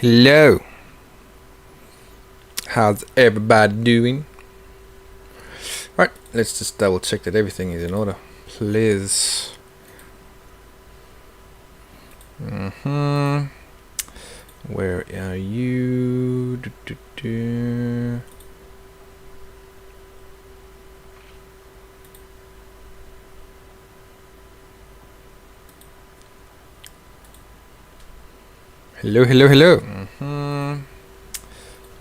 Hello. How's everybody doing? Right, let's just double check that everything is in order. Please. Where are you? Hello, hello, hello.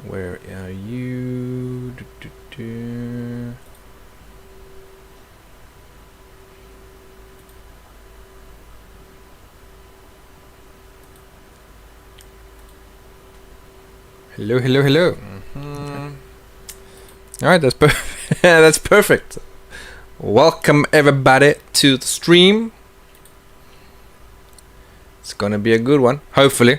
Where are you? Hello, hello, hello. Alright, that's perfect. That's perfect. Welcome everybody to the stream. It's gonna be a good one, hopefully.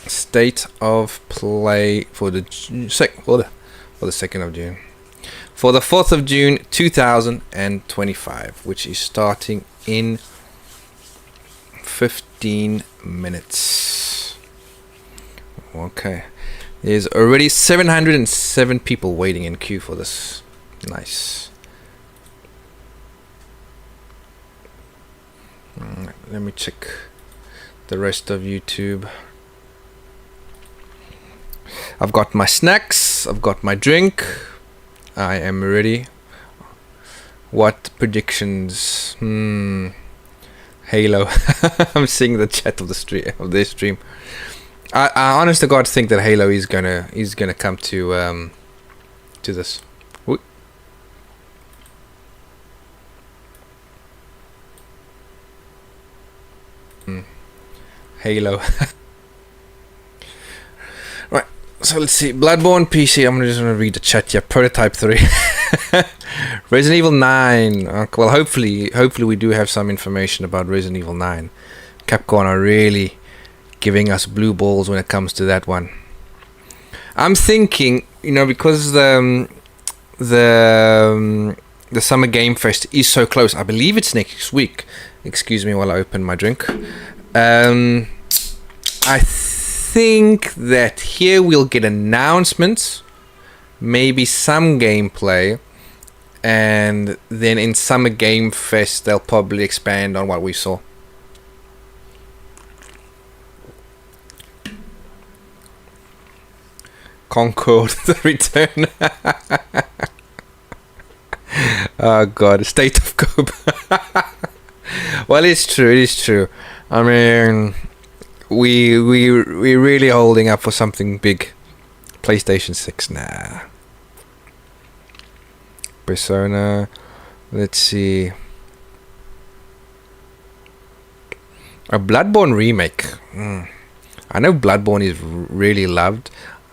State of play for the 2nd of June. For the 4th of June 2025, which is starting in 15 minutes. Okay. There's already 707 people waiting in queue for this. Nice. Let me check the rest of YouTube. I've got my snacks, I've got my drink. I am ready. What predictions? Halo. I'm seeing the chat of the stream. I honest to God think that Halo is gonna come to this. Halo. Right. So let's see. Bloodborne PC. I'm just gonna read the chat here. Prototype 3. Resident Evil 9. Well, hopefully we do have some information about Resident Evil 9. Capcom are really giving us blue balls when it comes to that one. I'm thinking, because the Summer Game Fest is so close. I believe it's next week. Excuse me while I open my drink. I think that here we'll get announcements, maybe some gameplay, and then in Summer Game Fest they'll probably expand on what we saw. Concord, the return. Oh God, State of Cope. Well, it's true. I mean, we're really holding up for something big. PlayStation 6, nah. Persona, let's see. A Bloodborne remake. I know Bloodborne is really loved.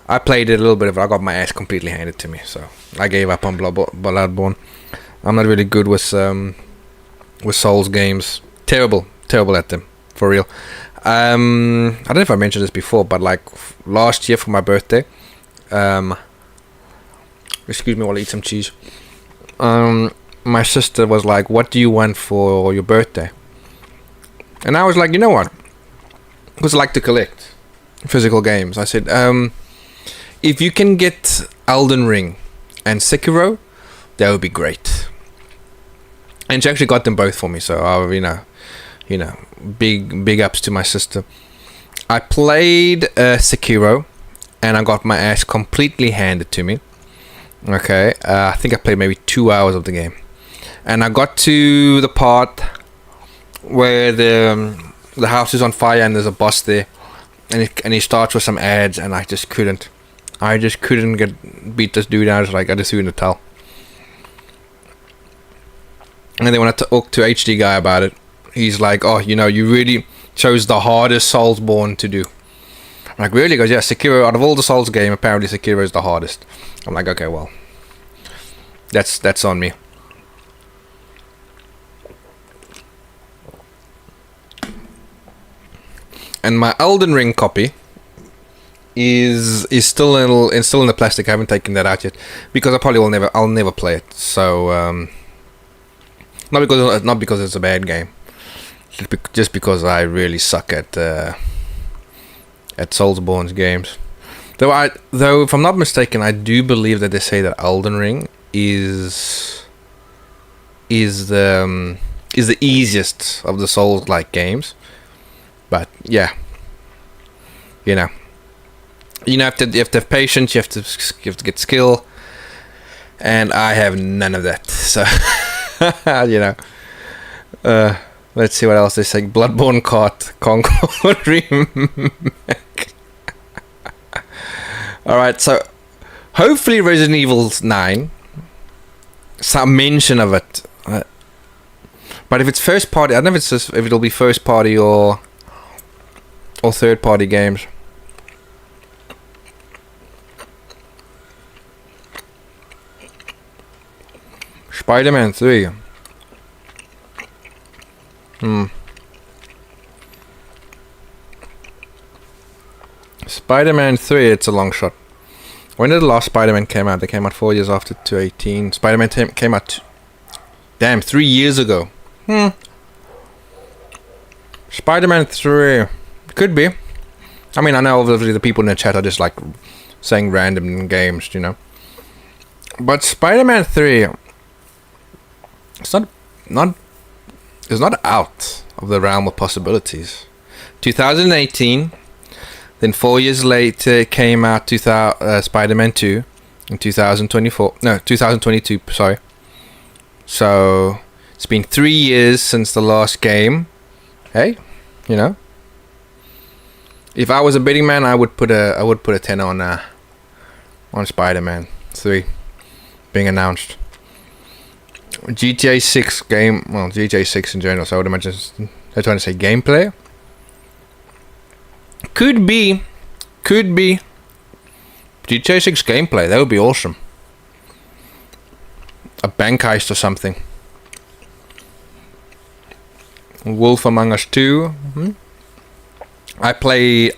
I played it a little bit of it. I got my ass completely handed to me, so I gave up on Bloodborne. I'm not really good with Souls games. Terrible at them, for real. I don't know if I mentioned this before, but like last year for my birthday, excuse me while I eat some cheese. My sister was like, "What do you want for your birthday?" And I was like, "You know what? Because I like to collect physical games." I said, if you can get Elden Ring and Sekiro, that would be great. And she actually got them both for me, so big ups to my sister. I played Sekiro, and I got my ass completely handed to me. Okay, I think I played maybe 2 hours of the game, and I got to the part where the house is on fire and there's a boss there, and he starts with some ads, and I just couldn't beat this dude. I just threw in the towel. And then when I talked to HD guy about it, he's like, "Oh, you really chose the hardest Soulsborne to do." I'm like, "Really?" He goes, "Yeah, Sekiro, out of all the Souls game, apparently Sekiro is the hardest." I'm like, "Okay, well, that's on me." And my Elden Ring copy is still in the plastic. I haven't taken that out yet because I'll never play it. So not because it's a bad game, just because I really suck at at Soulsborne's games. Though if I'm not mistaken, I do believe that they say that Elden Ring is the easiest of the Souls-like games. But yeah, you have to have patience. You have to get skill, and I have none of that. So let's see what else they say. Bloodborne Concord remake. All right, so hopefully Resident Evil 9, some mention of it. But if it's first party, I don't know if it'll be first party or third party games. Spider-Man 3. Spider-Man 3, it's a long shot. When did the last Spider-Man came out? They came out 4 years after 2018. Spider-Man came out 3 years ago. Spider-Man 3. Could be. I mean, I know obviously the people in the chat are just like saying random games, But Spider-Man 3, it's not out of the realm of possibilities. 2018, then 4 years later came out Spider-Man 2 in 2022, sorry. So it's been 3 years since the last game. Hey, if I was a betting man, I would put a 10 on Spider-Man 3 being announced. GTA 6 game, well, GTA 6 in general, so I would imagine they're trying to say gameplay. Could be GTA 6 gameplay. That would be awesome. A bank heist or something. Wolf Among Us 2. I did play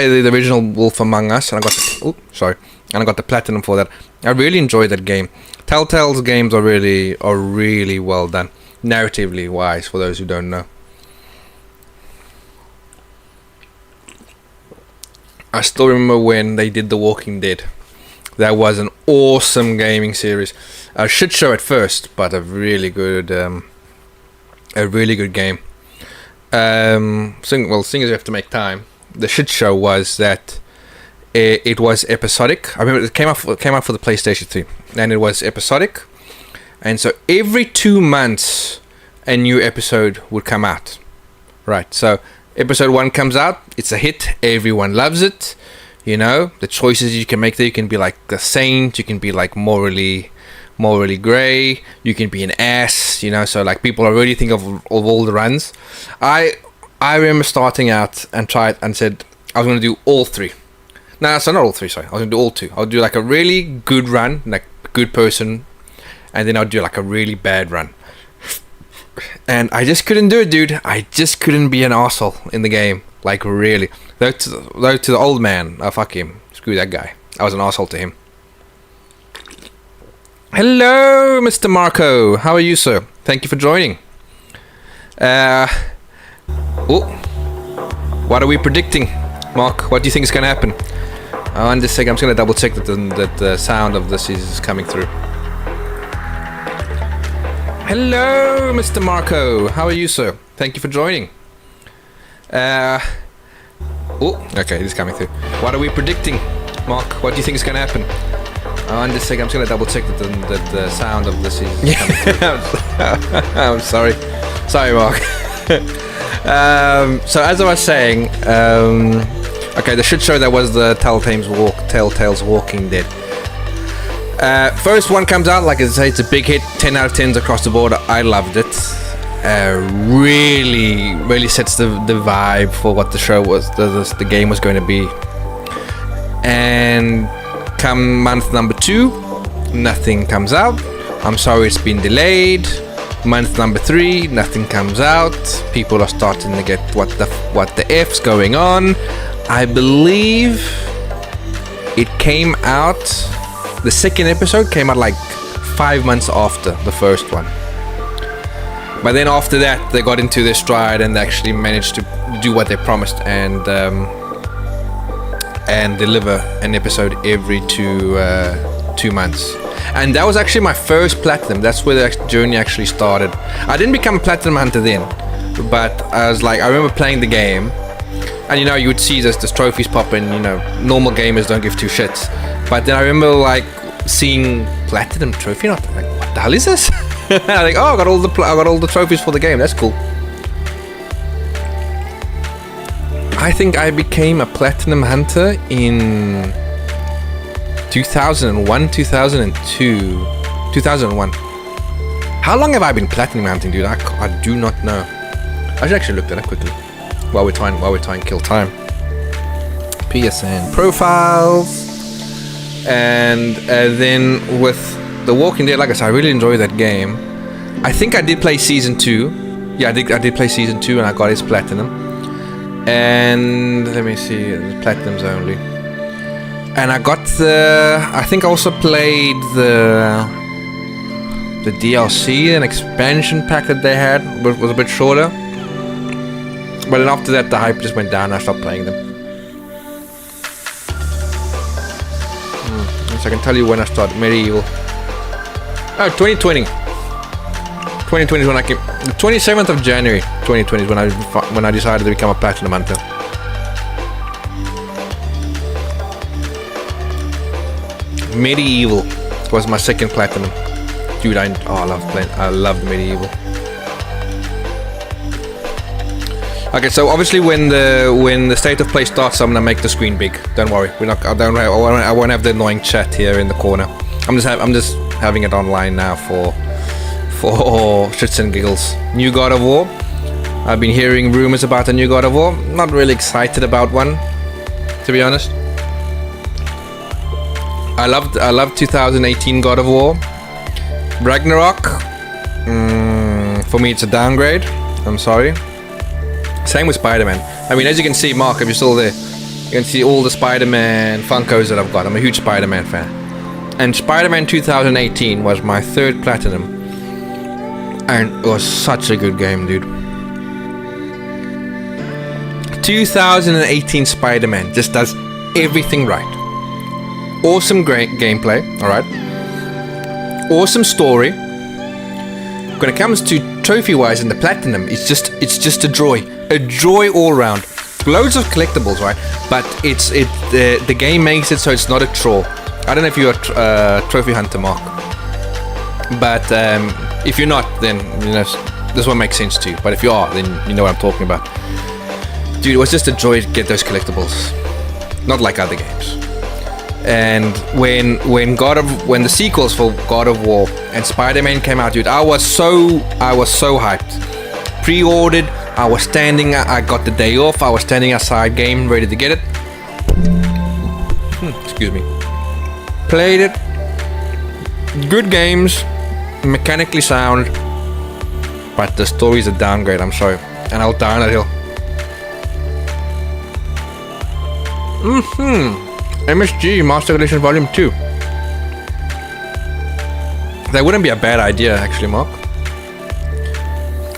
the original Wolf Among Us, and I got the platinum for that. I really enjoyed that game. Telltale's games are really well done, narratively wise, for those who don't know. I still remember when they did The Walking Dead. That was an awesome gaming series. A shit show at first, but a really good game. Seeing as you have to make time, the shit show was that it was episodic. I remember it came out for the PlayStation 3, and it was episodic. And so every 2 months, a new episode would come out. Right. So episode 1 comes out, it's a hit. Everyone loves it. The choices you can make there. You can be like a saint. You can be like morally grey. You can be an ass. So like people are really thinking of all the runs. I remember starting out and tried and said I was going to do all 3. No, so not all 3. Sorry, I was going to do all 2. I'll do like a really good run, like good person, and then I'll do like a really bad run. And I just couldn't do it, dude. I just couldn't be an arsehole in the game. Like, really. Though to the old man, fuck him. Screw that guy. I was an arsehole to him. Hello, Mr. Marco. How are you, sir? Thank you for joining. What are we predicting? Mark, what do you think is going to happen? On this second, I'm just going to double check that the sound of this is coming through. Hello, Mr. Marco. How are you, sir? Thank you for joining. Okay, it is coming through. What are we predicting? Mark, what do you think is going to happen? On this second, I'm just going to double check that the sound of this is coming through. I'm sorry. Sorry, Mark. So as I was saying, okay, the shit show that was the Telltale's Walking Dead. First one comes out, like I say, it's a big hit, 10 out of 10s across the board. I loved it. Really sets the vibe for what the show was, the game was going to be. And come month number 2, nothing comes out. I'm sorry, it's been delayed. Month number 3, nothing comes out. People are starting to get what the F's going on. I believe it came out. The second episode came out like 5 months after the first one. But then after that, they got into their stride and they actually managed to do what they promised and deliver an episode every 2 months. And that was actually my first platinum. That's where the journey actually started. I didn't become a platinum hunter then, but I remember playing the game, and you would see this trophies pop in. Normal gamers don't give two shits. But then I remember seeing platinum trophy, and I was like, what the hell is this? I got all the trophies for the game. That's cool. I think I became a platinum hunter in 2001, 2002, 2001. How long have I been platinum hunting, dude? I do not know. I should actually look that up quickly while we're trying to kill time. PSN profiles, and then with The Walking Dead, like I said, I really enjoy that game. I think I did play season 2. Yeah, I did play season 2, and I got his platinum. And let me see, platinums only. And I got I think I also played the DLC, an expansion pack that they had, but was a bit shorter. But then after that, the hype just went down and I stopped playing them. So I can tell you when I started Medieval. Oh, 2020. 2020 is when I came. The 27th of January 2020 is when I decided to become a platinum hunter. Medieval was my second platinum. Dude, I love playing. I loved Medieval. Okay, so obviously when the state of play starts, I'm gonna make the screen big. Don't worry, I won't have the annoying chat here in the corner. I'm just having it online now for shits and giggles. New God of War. I've been hearing rumors about a new God of War. Not really excited about one, to be honest. I loved 2018 God of War. Ragnarok. For me, it's a downgrade. I'm sorry. Same with Spider-Man. I mean, as you can see, Mark, if you're still there, you can see all the Spider-Man Funkos that I've got. I'm a huge Spider-Man fan. And Spider-Man 2018 was my third platinum. And it was such a good game, dude. 2018 Spider-Man just does everything right. Awesome great gameplay, alright. Awesome story. When it comes to trophy-wise and the platinum, it's just a joy. A joy all round. Loads of collectibles, right? But the game makes it so it's not a chore. I don't know if you're a trophy hunter, Mark. But if you're not, then this one makes sense to you. But if you are, then you know what I'm talking about. Dude, it was just a joy to get those collectibles. Not like other games. And when the sequels for God of War and Spider-Man came out, dude, I was so hyped. Pre-ordered. I got the day off. I was standing outside game, ready to get it. Excuse me. Played it. Good games, mechanically sound, but the story's a downgrade. I'm sorry, and I'll die on that hill. MSG Master Collection Volume 2. That wouldn't be a bad idea, actually, Mark.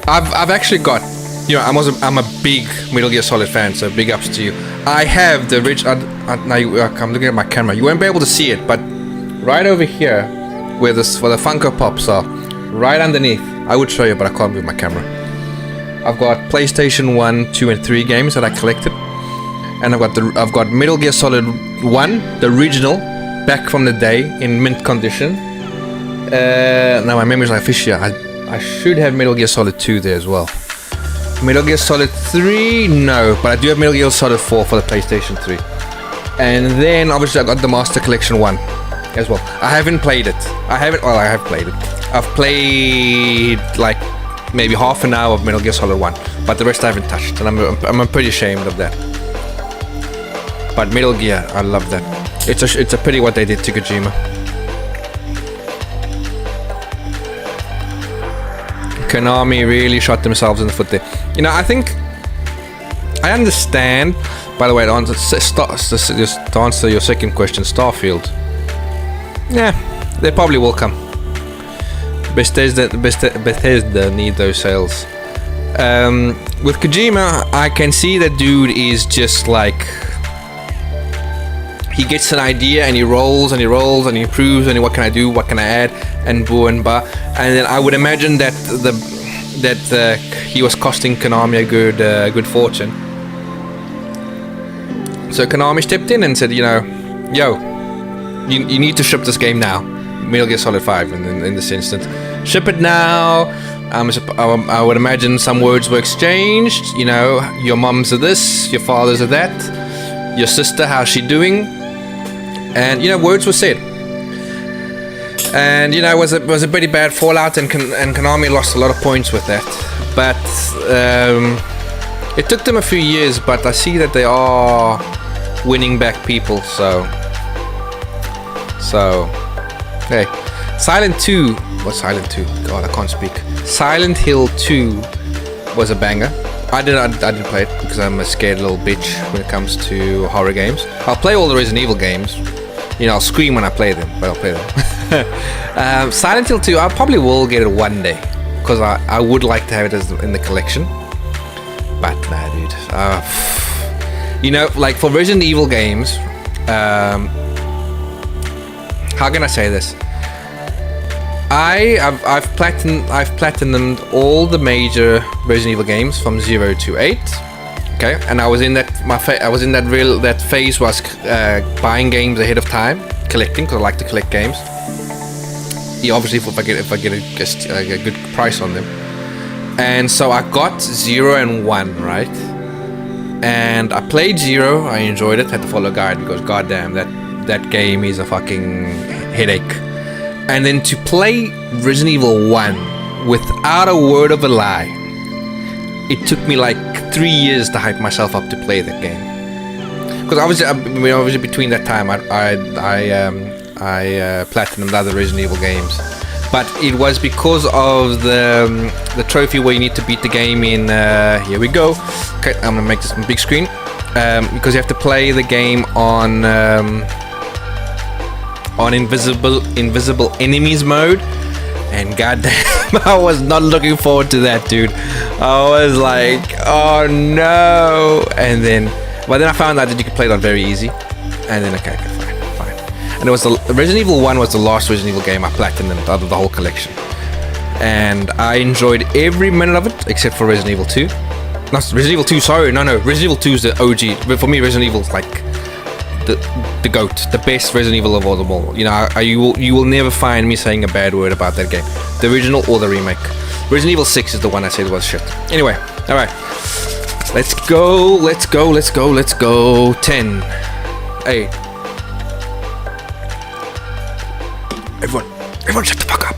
I've actually got, I'm a big Metal Gear Solid fan, so big ups to you. I have the rich. Now I'm looking at my camera. You won't be able to see it, but right over here, where the Funko Pops are, right underneath. I would show you, but I can't move my camera. I've got PlayStation 1, 2, and 3 games that I collected. And I've got Metal Gear Solid 1, the original, back from the day in mint condition. Now my memory's like fish here. I should have Metal Gear Solid 2 there as well. Metal Gear Solid 3, no, but I do have Metal Gear Solid 4 for the PlayStation 3. And then obviously I got the Master Collection 1 as well. I haven't played it. I have played it. I've played like maybe half an hour of Metal Gear Solid 1, but the rest I haven't touched, and I'm pretty ashamed of that. But Metal Gear, I love that. It's a pity what they did to Kojima. Konami really shot themselves in the foot there. I think I understand. By the way, to answer your second question, Starfield. Yeah, they probably will come. Bethesda need those sales. With Kojima, I can see that dude is just like, he gets an idea and he rolls and he rolls and he improves and what can I do, what can I add, and boo and ba. And then I would imagine that he was costing Konami a good fortune. So Konami stepped in and said, you know, yo, you need to ship this game now. Metal Gear Solid 5 in this instance. Ship it now. I would imagine some words were exchanged. You know, your mum's are this, your father's are that, your sister, how's she doing? And you know, words were said. And you know, it was a pretty bad fallout, and Konami lost a lot of points with that. But it took them a few years, but I see that they are winning back people. So hey, Silent 2. What's Silent 2? God, I can't speak. Silent Hill 2 was a banger. I didn't play it because I'm a scared little bitch when it comes to horror games. I'll play all the Resident Evil games. You know, I'll scream when I play them, but I'll play them. Silent Hill 2, I probably will get it one day because I would like to have it in the collection. But nah, dude. You know, like for Resident Evil games, how can I say this? I've platinumed all the major Resident Evil games from 0 to 8. Okay, and I was in that phase was buying games ahead of time, collecting, because I like to collect games. Yeah, obviously if I get a good price on them. And so I got 0 and 1, right? And I played 0, I enjoyed it, had to follow a guide because goddamn that game is a fucking headache. And then to play Resident Evil 1 without a word of a lie, it took me like 3 years to hype myself up to play that game. Because obviously between that time I platinumed other Resident Evil games, but it was because of the trophy where you need to beat the game in. Here we go. Okay, I'm gonna make this on big screen because you have to play the game on invisible enemies mode, and goddamn, I was not looking forward to that, dude. I was like, oh no. And then I found out that you could play it on very easy, and then okay, fine. And it was Resident Evil 1 was the last Resident Evil game I platinumed out of the whole collection, and I enjoyed every minute of it except for Resident Evil 2. Not Resident Evil 2, sorry, no, Resident Evil 2 is the OG, but for me Resident Evil is like the GOAT, the best Resident Evil of all them all. You know, you will never find me saying a bad word about that game, the original or the remake. Resident Evil 6 is the one I said was shit. Anyway, all right, let's go. 10, 8. Everyone, shut the fuck up.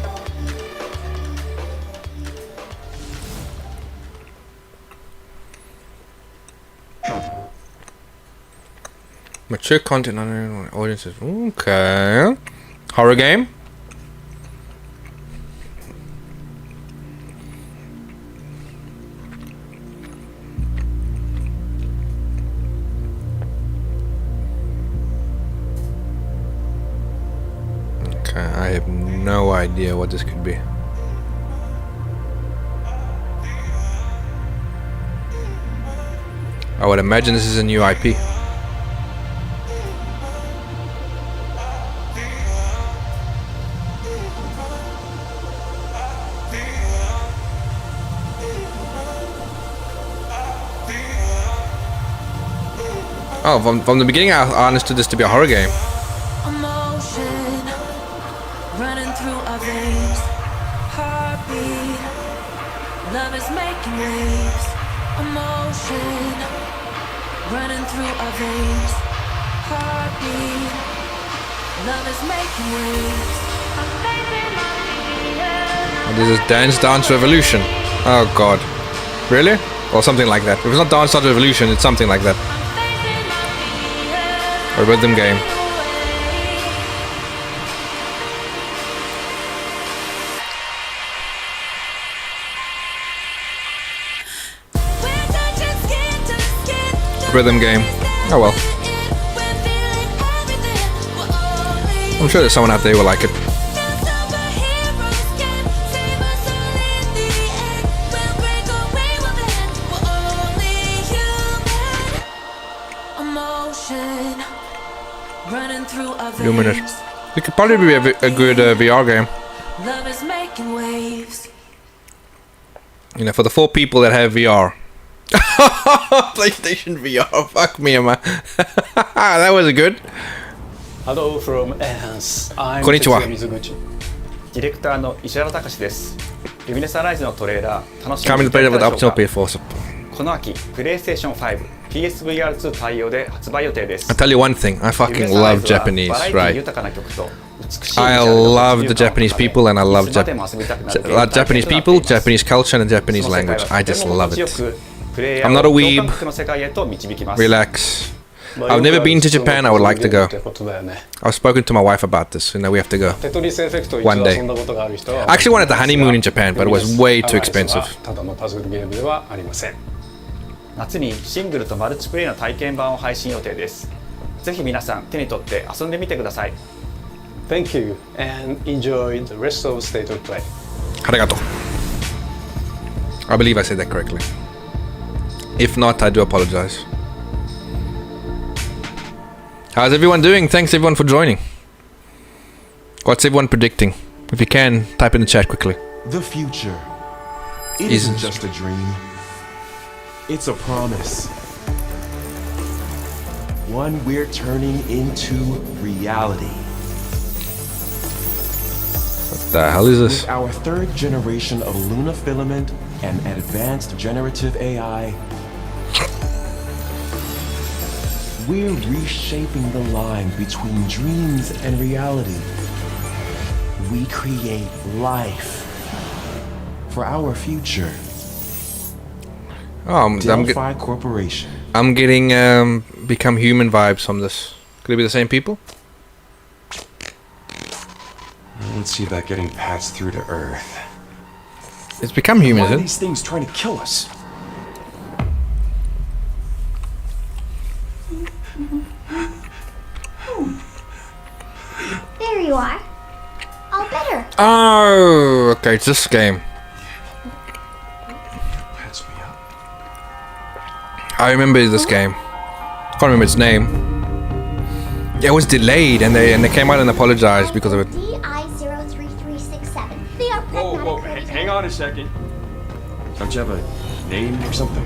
Mature content on audiences. Okay. Horror game. Okay, I have no idea what this could be. I would imagine this is a new IP. Oh, from the beginning I understood this to be a horror game. Emotion running through our veins, heartbeat, love is making waves. Emotion running through our veins, heartbeat, love is making waves. This is Dance Revolution. Oh god. Really? Or something like that. If it's not Dance Revolution, it's something like that. A rhythm game. Rhythm game. Oh well. I'm sure there's someone out there who will like it. running through our Luminous. veins. It could probably be a good VR game. Love is making waves. You know, for the 4 people that have VR. PlayStation VR. Fuck me, man. That was good. Hello from Enhance. I'm こんにちは。水口。ディレクターの石原隆です。ルミネサライズのトレーラー楽しみ Coming に to play してい with たでしょ optional うか。 PS4 support. この秋、PlayStation 5、PSVR2 対応で発売予定です。 I tell you one thing, I fucking love Japanese, バラエティ right? 豊かな曲と美しい I ビジュアルと love the 物流感を Japanese people and I love いつまでも遊びたくなるゲーム Japanese 体験となってい people, ます Japanese culture and Japanese その世界 language. は I とて just も love 心地よ it. くプレイヤー I'm を not a 共 weeb. 感覚の世界へと導きます。 Relax. I've never been to Japan, I would like to go. I've spoken to my wife about this, you know, we have to go. One day. I actually wanted the honeymoon in Japan, but it was way too expensive. ただのパズルゲームではありません。夏にシングルとマルチプレイの体験版を配信予定です。ぜひ皆さん手に取って遊んでみてください。Thank you and enjoy the rest of State of Play. Arigato. I believe I said that correctly. If not, I do apologize. How's everyone doing? Thanks everyone for joining. What's everyone predicting? If you can, type in the chat quickly. The future. It Isn't isn't just a dream. It's a promise. One we're turning into reality. What the hell is this? With our 3rd generation of Luna filament and advanced generative AI, we're reshaping the line between dreams and reality. We create life for our future. Oh, Delphi Corporation. I'm getting become human vibes from this. Could it be the same people? Let's see about getting passed through to Earth. It's become human, Why are isn't it? these things trying to kill us? There you are. All better. Oh, okay, it's this game. Patch me up. I remember this game. Can't remember its name. Yeah, it was delayed, and they came out and apologized because of it. DI03367. They are pragmatic. hang on a second. Don't you have a name or something?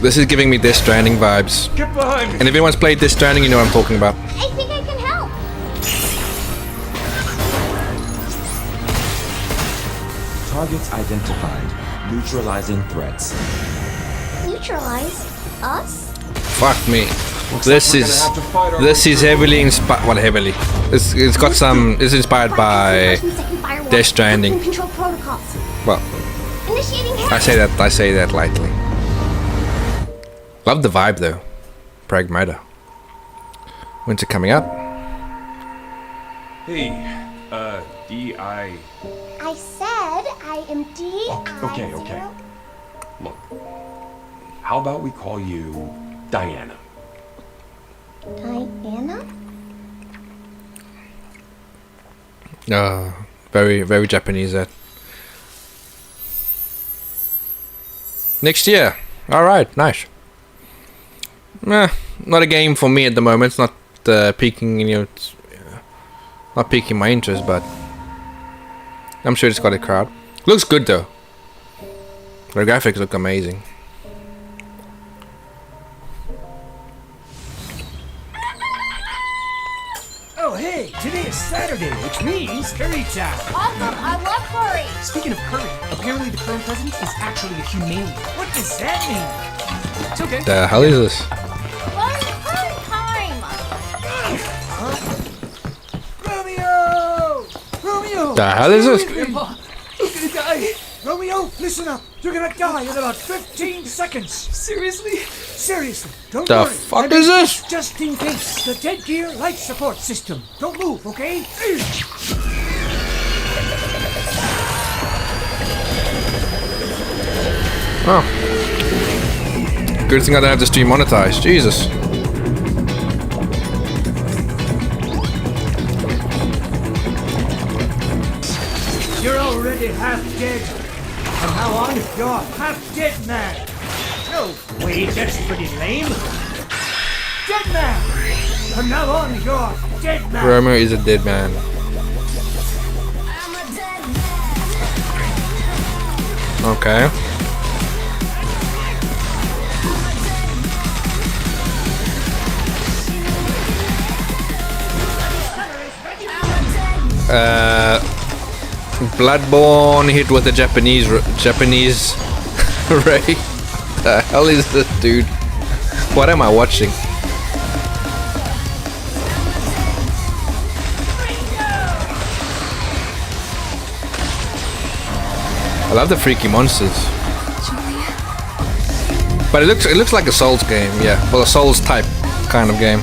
This is giving me Death Stranding vibes. Get behind me. And if anyone's played Death Stranding, you know what I'm talking about. I think I can help. Targets identified. Neutralizing threats. Neutralize us? Fuck me. This is heavily inspired. Well, heavily. It's got some. It's inspired by Death Stranding. Control protocols. Well, Initiating I say that lightly. Love the vibe though. Pragmata. When's it coming out? Hey, D.I. I said I am DI. Okay. Look, how about we call you Diana? Diana? Very, very Japanese that. Next year. Alright, nice. Not a game for me at the moment. It's not piquing, not piquing my interest, but I'm sure it's got a crowd. Looks good though. The graphics look amazing. Oh, hey, today is Saturday, which means curry time. Awesome, I love curry. Speaking of curry, apparently the current president is actually a humane. What does that mean? It's okay. The hell is this? Well, curry time. Romeo! The hell is this? Grandpa, you're gonna die. Romeo, listen up. You're gonna die in about 15 seconds. Seriously? Seriously. Don't The worry. fuck I is made this? Just in case. The dead gear life support system. Don't move, okay? Oh. Good thing I don't have the stream monetized. Jesus. You're already half dead. From now on, you're half dead man. No, wait, that's pretty lame. dead man. From now on, you're dead man. Romeo is a dead man. Okay. Bloodborne hit with the Japanese ray. The hell is this, dude? What am I watching? I love the freaky monsters. But it looks like a Souls game, yeah. Well, a Souls type kind of game.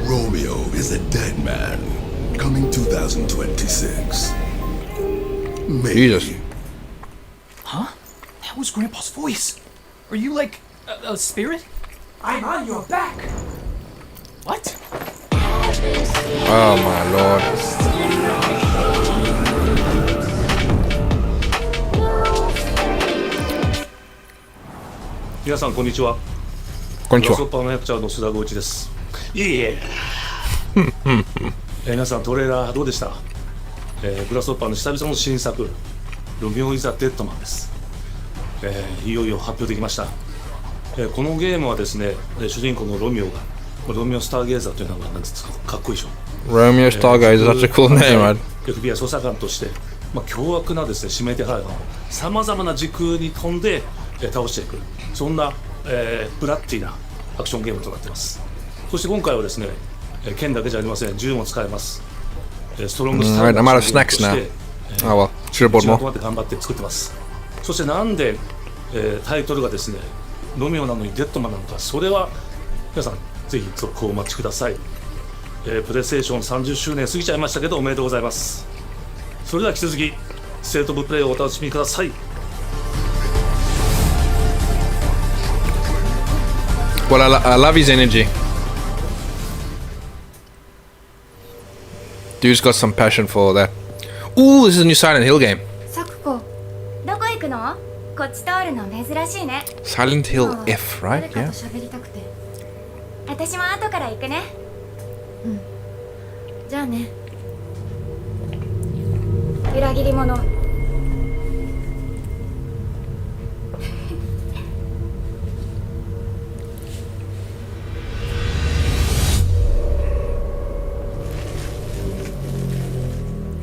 Romeo is a dead man. Coming 2026. Maybe. Jesus. Huh? That was Grandpa's voice. Are you like a spirit? I'm on your back. What? Oh my lord. 皆さんこんにちは。こんにちは。グラスホッパーの役者の須田剛一です。いえいえ。皆さんトレーラーどうでした？グラスホッパーの久々の新作ロミオ・イザ・デッドマンです。いよいよ発表できました。このゲームはですね、主人公のロミオがロミオ・スターゲーザーという名前なんですか、かっこいいでしょ。Romeo Stargazer is such a cool name, man. FBI 捜査官として、凶悪なですね、指名手配犯をさまざまな時空に飛んで、倒していく、そんな、ブラッディなアクションゲームとなっています。そして今回はですね、剣だけじゃありません、銃も使えます。ストロングスタイルのアクションゲームとして、should have bought 一丸 more. となって頑張って作ってます。そしてなんで、タイトルがですね、ロミオなのにデッドマンなのか、それは皆さんぜひ続行お待ちください。プレイステーション30周年過ぎちゃいましたけどおめでとうございます。それでは引き続きステートオブプレイをお楽しみください。Well, I love his energy. Dude's got some passion for that. Ooh, this is a new Silent Hill game. サクコ、どこ行くの？こっち通るの珍しいね。Silent Hill F, right? 誰か Yeah. と喋りたくて。私も後から行くね。うん。じゃあね。裏切り者。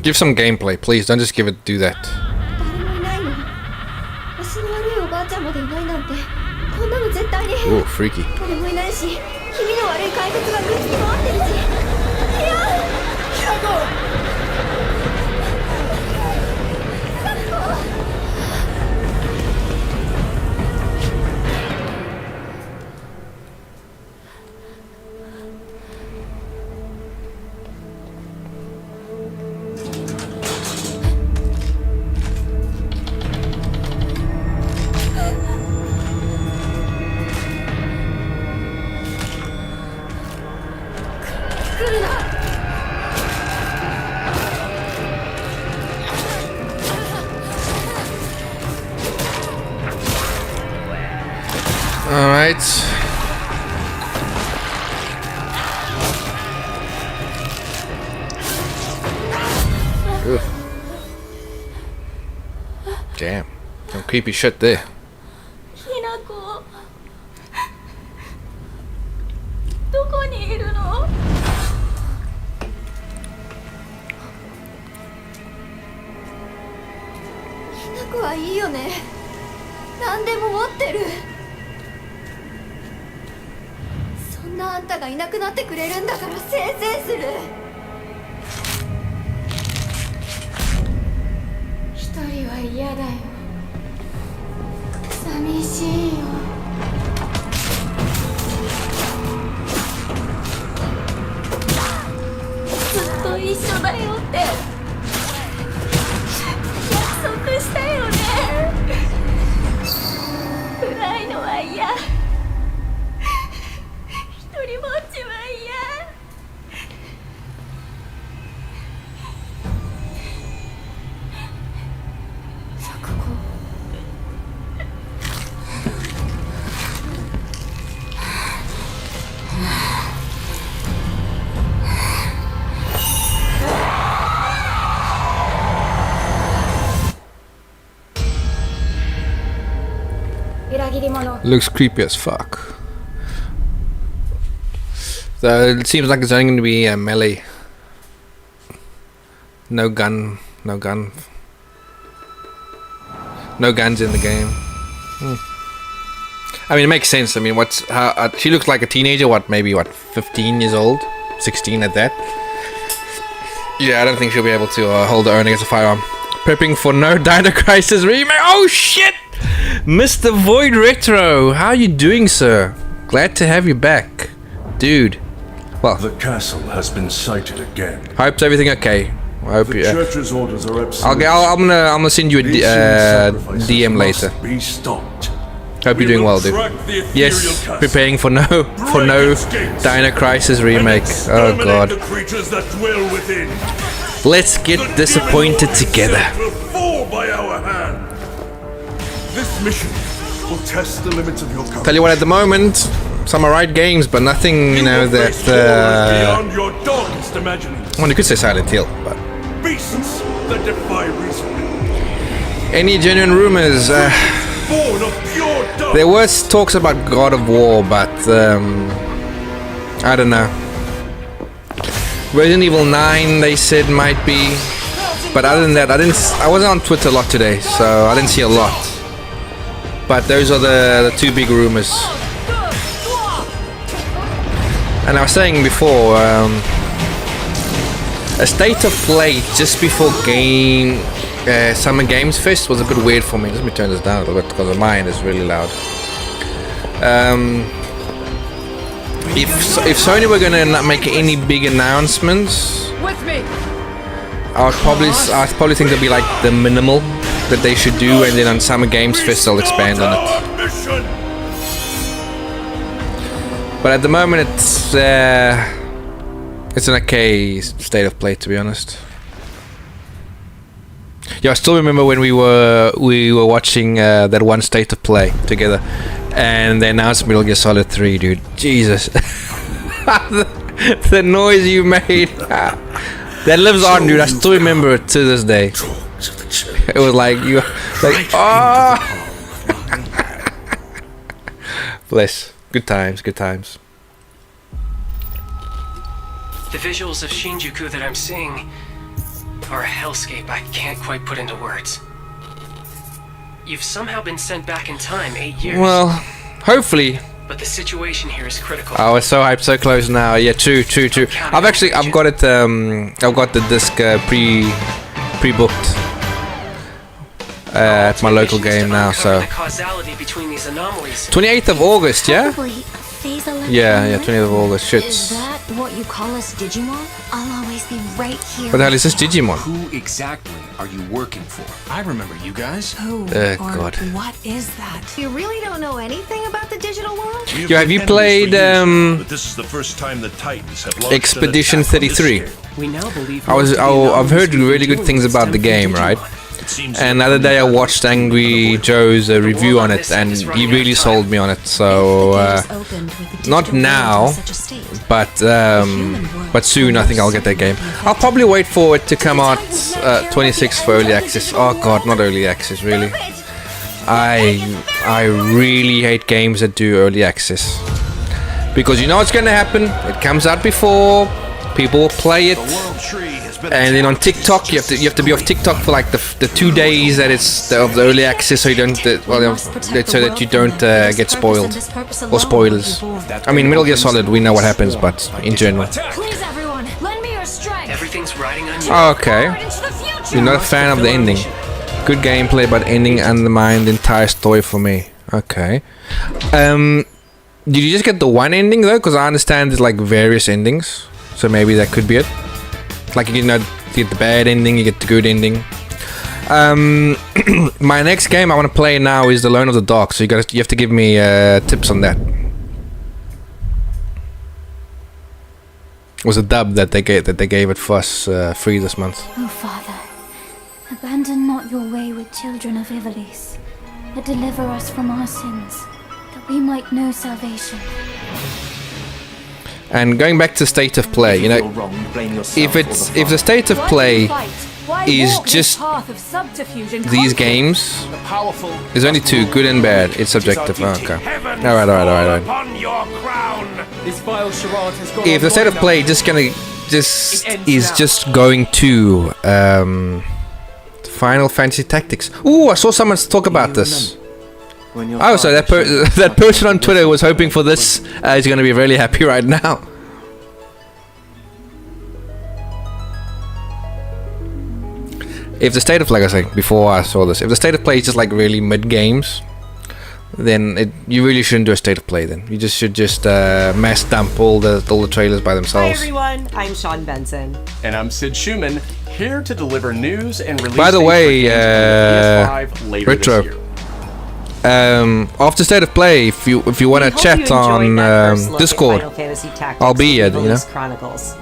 Give some gameplay, please. Don't just give it. Do that. 誰もいないの。足の悪いおばあちゃんまでいないなんて。こんなの絶対に。 Ooh, freaky. 誰もいないし、気味の悪い怪物がグッズに回ってるし。いや、サコ。Alright. Ugh. Damn. Some creepy shit there. ひなこ。どこにいるの？ひなこはいいよね。何でも持ってる。そんなあんたがいなくなってくれるんだからせいせいする。一人は嫌だよ。寂しいよ。ずっと一緒だよって約束したよね。暗いのは嫌。一人ぼっちは嫌。Looks creepy as fuck. So it seems like it's only going to be a melee. No guns in the game. I mean, it makes sense. I mean, she looks like a teenager. Maybe 15 years old, 16 at that. Yeah, I don't think she'll be able to hold her own against a firearm. Prepping for no Dino Crisis remake. Oh shit, Mr. Void Retro, how you doing, sir? Glad to have you back, dude. Well, the castle has been sighted again. Hope's everything okay. I hope The church's orders are I'm gonna send you a DM later. Be stopped. Hope you're doing well, dude. Yes, preparing for no Dino Crisis remake. Oh god. Let's get disappointed together. This mission will test the limits of your courage. Tell you what, at the moment, some alright games, but nothing, you know, that. Beyond your darkest imaginings. Well, you could say Silent Hill, but. Beasts that defy reason. Any genuine rumors? Born of pure dark. There was talks about God of War, but I don't know. Resident Evil 9, they said might be, but other than that, I wasn't on Twitter a lot today, so I didn't see a lot. But those are the two big rumors. And I was saying before, a state of play just before Summer Games Fest was a bit weird for me. Let me turn this down a little bit because mine is really loud. If Sony were gonna not make any big announcements, I'd probably think there'd be like the minimal that they should do, and then on Summer Games Fest they'll expand on it. But at the moment it's an okay state of play, to be honest. Yeah, I still remember when we were watching that one state of play together, and they announced Metal Gear Solid 3, dude. Jesus, the noise you made that lives on, dude. I still remember it to this day. It was like oh. Bless. Good times. The visuals of Shinjuku that I'm seeing are a hellscape I can't quite put into words. You've somehow been sent back in time 8 years. Well, hopefully. But the situation here is critical. Oh, we're so hyped, so close now. Yeah, true. I've got it. I've got the disc pre-booked at my local game now. So 28th of August, yeah. Yeah, 20th of August. Shits. Is that what you call us, Digimon? I'll always be right here. What the hell is this Digimon? Who exactly are you working for? I remember you guys. Who God. What is that? You really don't know anything about the digital world? Yo, have you played but this is the first time the Titans have launched Expedition 33? We now believe I've heard really good things about the game, right? And the other day I watched Angry Joe's review on it, and he really sold me on it. So not now, but soon I think I'll get that game. I'll probably wait for it to come out 26 for early access. Oh god, not early access, really. I really hate games that do early access, because you know what's gonna happen. It comes out before, people will play it. And then on TikTok, you have to be off TikTok for like the 2 days that it's of the early access, so you don't so that you don't get spoiled or spoilers. I mean, Metal Gear Solid, we know what happens, but in general. Please, everyone, lend me your strength. Everything's riding on you. Okay, you're not a fan of the ending. Good gameplay, but ending undermined the entire story for me. Okay. Did you just get the one ending though? Because I understand there's like various endings, so maybe that could be it. Like, you know, you get the bad ending, you get the good ending. My next game I want to play now is The Alone of the Dark, so you have to give me tips on that. It was a dub that they gave it for us free this month. Oh, Father, abandon not your wayward children of Ivalice, but deliver us from our sins, that we might know salvation. And going back to state of play, you know, if the state of play Why is walk this just path of subterfuge and these conflict? games. The powerful. There's only two, good and bad. It's subjective. Oh, okay. Alright. Upon your crown. This vile charade has gone If on the state long of play enough. just going to Final Fantasy Tactics. Ooh, I saw someone talk about this. Oh, so that person on Twitter was hoping for this. Is going to be really happy right now. If the state of, like I say before I saw this, if the state of play is just like really mid games, then you really shouldn't do a state of play. Then you should mass dump all the trailers by Hi themselves. everyone, I'm Sean Benson. And I'm Sid Schumann, here to deliver news and release By the dates way, for games coming to PS5 later Retro. this year. After state of play, if you want to We hope chat you enjoyed on that first look at Discord, Final Fantasy Tactics I'll be here. The You know, Evil's Chronicles.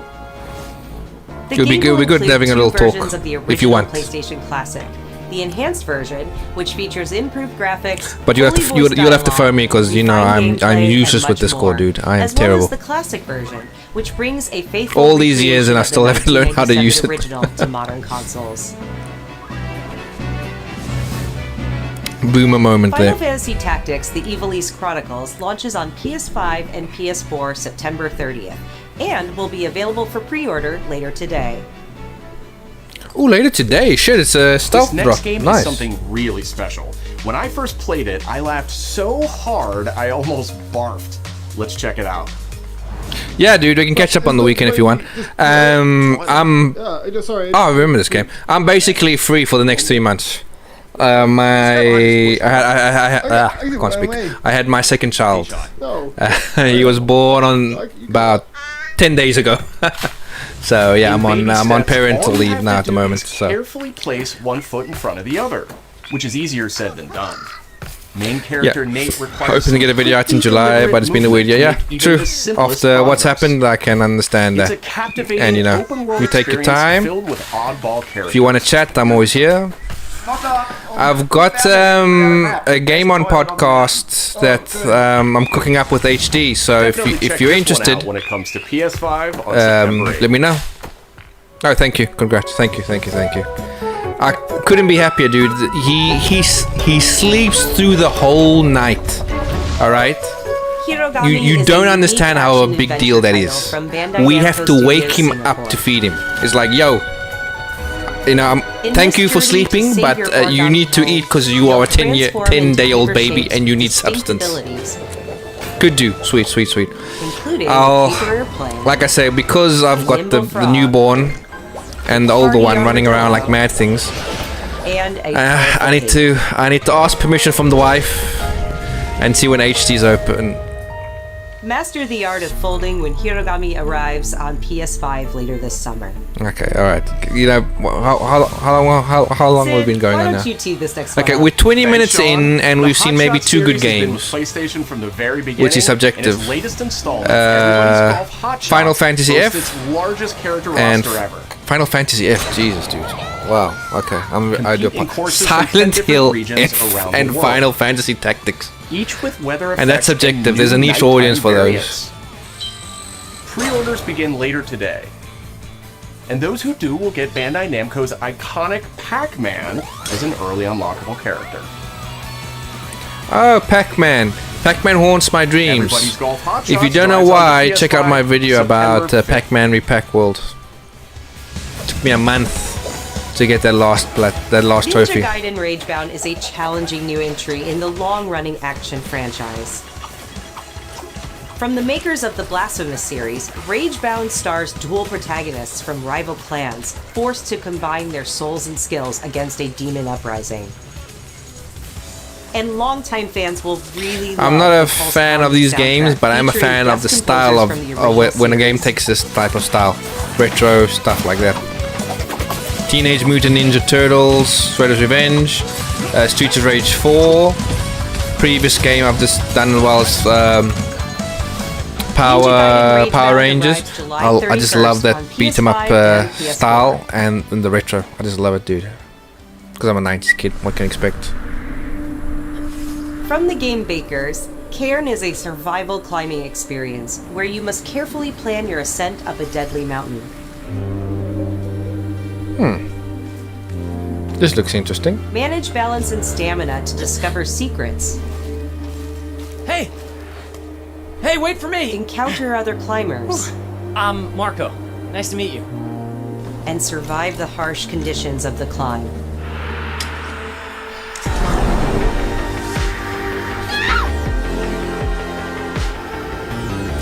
The it'll be game good. will It'll be good include having a two little talk versions of the if you original want. PlayStation Classic. The enhanced version, which features improved graphics, But you have to fully voiced you'll have to dialogue, phone me because you know refined I'm gameplay, useless and with much Discord, more, dude. I am as well terrible. as the classic version, which brings a faithful All these years and I still haven't learned how to use it. original to modern consoles. Boomer moment Final there. Fantasy Tactics: The Evil's Chronicles launches on PS5 and PS4 September 30th, and will be available for pre-order later today. Oh, later today. Shit, it's a stealth This next drop. game Nice. is something really special. When I first played it, I laughed so hard I almost barfed. Let's check it out. Yeah, dude, we can catch up on the weekend if you want. I'm. Sorry. Oh, I remember this game. I'm basically free for the next 3 months. I can't speak. I had my second child. He was born on about 10 days ago. So yeah, I'm on parental leave now at the moment. So Carefully place one foot in front of the other, which is easier said than done. Main character Nate requires hoping to get a video out in July, but it's been a weird year. Yeah, true. After what's happened, I can understand that. And you know, you take your time. If you want to chat, I'm always here. I've got a game on podcast that I'm cooking up with HD. So if you're interested, when it comes to PS5 on September 8th. let me know. Oh, thank you. Congrats. Thank you. I couldn't be happier, dude. He sleeps through the whole night. All right. You don't understand how a big deal that is. We have to wake him up to feed him. It's like, yo, you know, thank you for sleeping, but you need to eat because you are a 10-day-old baby and you need substance. Good do, sweet. I'll, like I say, because I've got the newborn and the older one running around like mad things. I need to ask permission from the wife and see when HD's open. Master the art of folding when Hirogami arrives on PS5 later this summer. Okay, all right. You know, how long have we been going why on don't now? you tee this next one Okay, up? we're 20 minutes Sean. in, and The we've seen Hot maybe Shot 2 good series has been with games. PlayStation from the very beginning, Which is subjective. and its latest installment, Everybody's Golf Hot Shot, Final Fantasy boasts F its largest character and roster ever. Final Fantasy F. Jesus, dude. Wow. Okay, I do Compete in courses from 10 Silent different Hill regions F around the and world. Final Fantasy Tactics. Each with weather effects And that's subjective. and There's a new niche nighttime audience for variants. Pre-orders begin later today. And those who do will get Bandai Namco's iconic Pac-Man as an early unlockable character. Oh, Pac-Man. Pac-Man haunts my dreams. Everybody's Golf Hot If you Shots don't know drives on why, the check out my PS5 video about September 5th. Pac-Man Repack World. Took me a month to get that last Ninja trophy. Gaiden Ragebound is a challenging new entry in the long-running action franchise. From the makers of the Blasphemous series, Ragebound stars dual protagonists from rival clans, forced to combine their souls and skills against a demon uprising. And longtime fans will really love I'm not the a Pulse fan of Power these soundtrack, games, but I'm a featuring fan of the guest style of composers from the original when a game series. takes this type of style. Retro stuff like that. Teenage Mutant Ninja Turtles, Shredder's Revenge, Streets of Rage 4. Previous game I've just done well as Power Rangers. I just love that beat 'em up style and the retro. I just love it, dude. Because I'm a 90s kid. What can you expect? From the game Bakers, Cairn is a survival climbing experience where you must carefully plan your ascent up a deadly mountain. This looks interesting. Manage balance and stamina to discover secrets. Hey! Hey, wait for me! Encounter other climbers. I'm Marco. Nice to meet you. And survive the harsh conditions of the climb.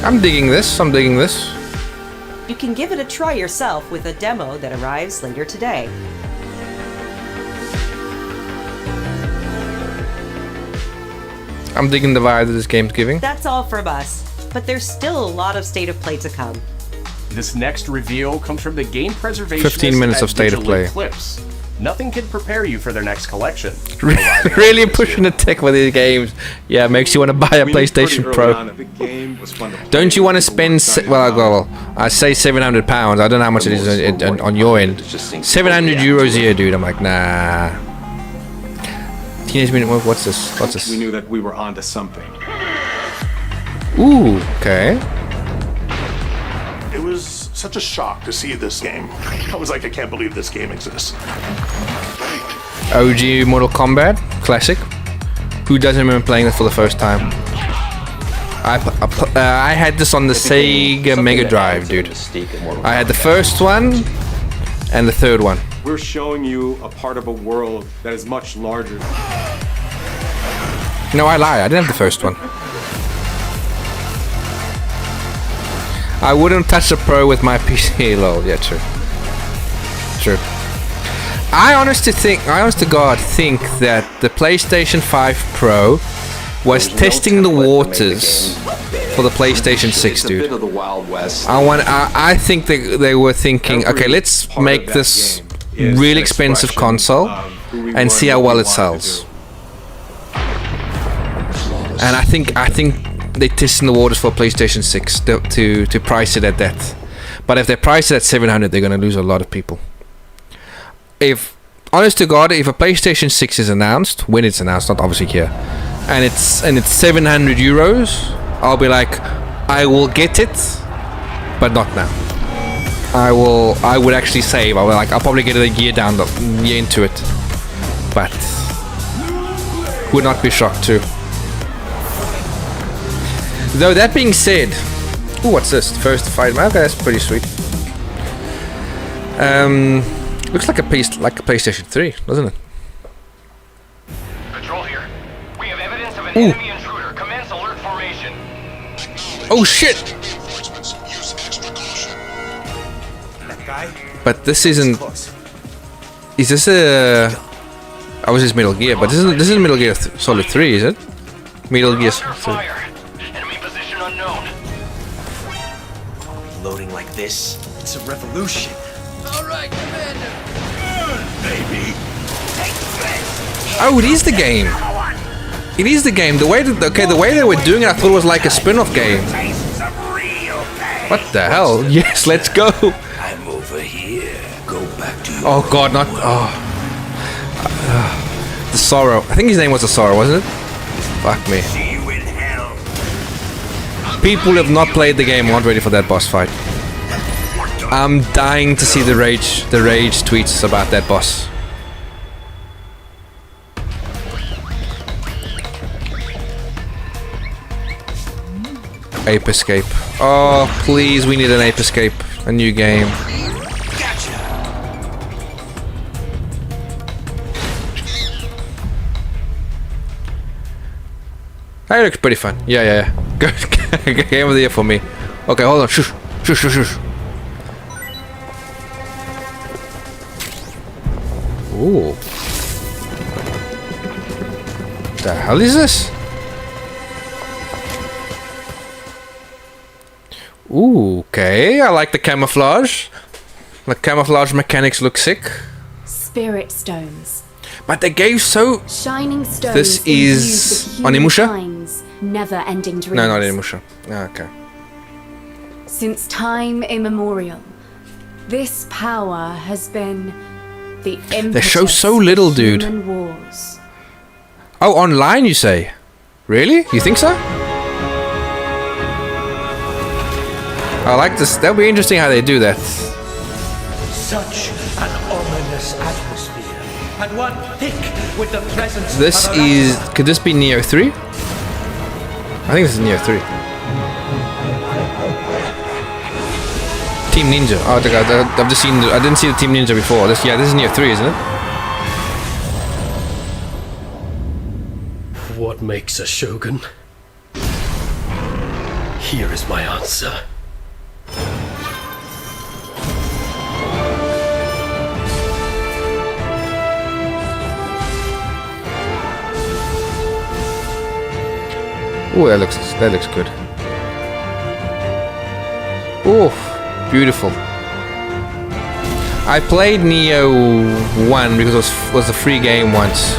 I'm digging this. You can give it a try yourself with a demo that arrives later today. I'm digging the vibe that this game's giving. That's all from us, but there's still a lot of State of Play to come. This next reveal comes from the game preservationist 15 minutes of State of Play. Eclipse. Nothing can prepare you for their next collection. Really pushing the tech with these games. Yeah, makes you want to buy a PlayStation Pro. Don't you want to spend? I say £700. I don't know how much it is on your end. 700 euros a year, dude. I'm like, nah. Teenage Mutant. What's this? We knew that we were onto something. Ooh, okay. It was such a shock to see this game. I was like, I can't believe this game exists. OG Mortal Kombat, classic. Who doesn't remember playing this for the first time? I had this on the Sega Mega Drive, dude. I had the first one and the third one. We're showing you a part of a world that is much larger. No, I lie. I didn't have the first one. I wouldn't touch the Pro with my PC. Lol. Yeah, true. I honest to God think that the PlayStation 5 Pro was testing the waters for the PlayStation 6, dude. I think they were thinking, okay, let's make this really expensive console and see how well it sells. And I think they're testing the waters for PlayStation 6 to price it at that. But if they price it at 700, they're gonna lose a lot of people. Honest to God, if a PlayStation 6 is announced, when it's announced, not obviously here, and it's 700 euros, I'll be like, I will get it, but not now. I would actually save. I'll probably get it a year into it, but would not be shocked too. Though that being said, ooh, what's this? First fight. Okay, that's pretty sweet. Looks like a PlayStation 3, doesn't it? Patrol here. We have evidence of an enemy intruder. Commence alert formation. Oh shit! That guy? But this isn't. Is this a? I was just Metal Gear, but this isn't Metal Gear Solid 3, is it? Metal Gear Solid 3. Enemy position unknown. Loading like this? It's a revolution. Alright, Commander. Baby. Take this. Oh, it is the game. It is the game. The way they were doing it, I thought it was like a spin-off game. What the hell? Yes, let's go. I'm over here. Go back to your Oh God, not. Oh. The Sorrow. I think his name was the Sorrow, wasn't it? Fuck me. See you in hell. People who have not played the game aren't ready for that boss fight. I'm dying to see the rage tweets about that boss. Ape Escape. Oh, please, we need an Ape Escape. A new game. That looks pretty fun. Yeah. Good. Game of the year for me. Okay, hold on. Shush. Ooh. The hell is this? Ooh, okay. I like the camouflage. The camouflage mechanics look sick. Spirit stones. But they gave so... Shining stones. This is... Onimusha? Never-ending dreams. No, not Onimusha. Oh, okay. Since time immemorial, this power has been the impetus. They show so little, dude. Human wars. Oh, online you say? Really? You think so? I like this. That'll be interesting how they do that. Such an ominous atmosphere. and one thick with the presence This of is... Could this be Neo 3? I think this is Neo 3. Team Ninja. Oh, I've just seen... I didn't see the Team Ninja before. This is Neo 3, isn't it? What makes a shogun? Here is my answer. Oh, that looks good. Oh, beautiful. I played Neo 1 because it was a free game once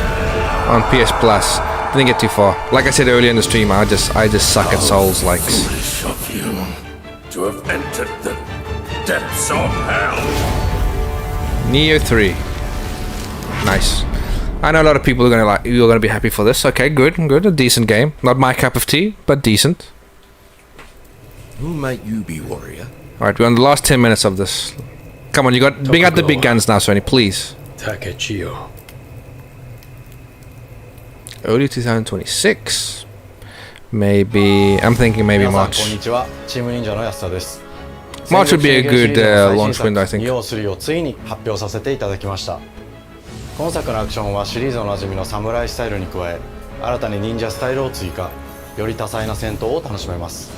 on PS Plus. Didn't get too far. Like I said earlier in the stream, I just suck at Souls likes. Foolish of you to have entered the depths of hell. Neo 3. Nice. I know a lot of people are gonna be happy for this. Okay, good. A decent game. Not my cup of tea, but decent. Who might you be, warrior? Alright, we're on the last 10 minutes of this. Come on, bring out the big guns now, Sony, please. Takechio. Early 2026. Maybe... I'm thinking maybe March. March would be a good launch window, I think. 今作のアクションはシリーズのおなじみのサムライスタイルに加え、新たに忍者スタイルを追加、より多彩な戦闘を楽しめます。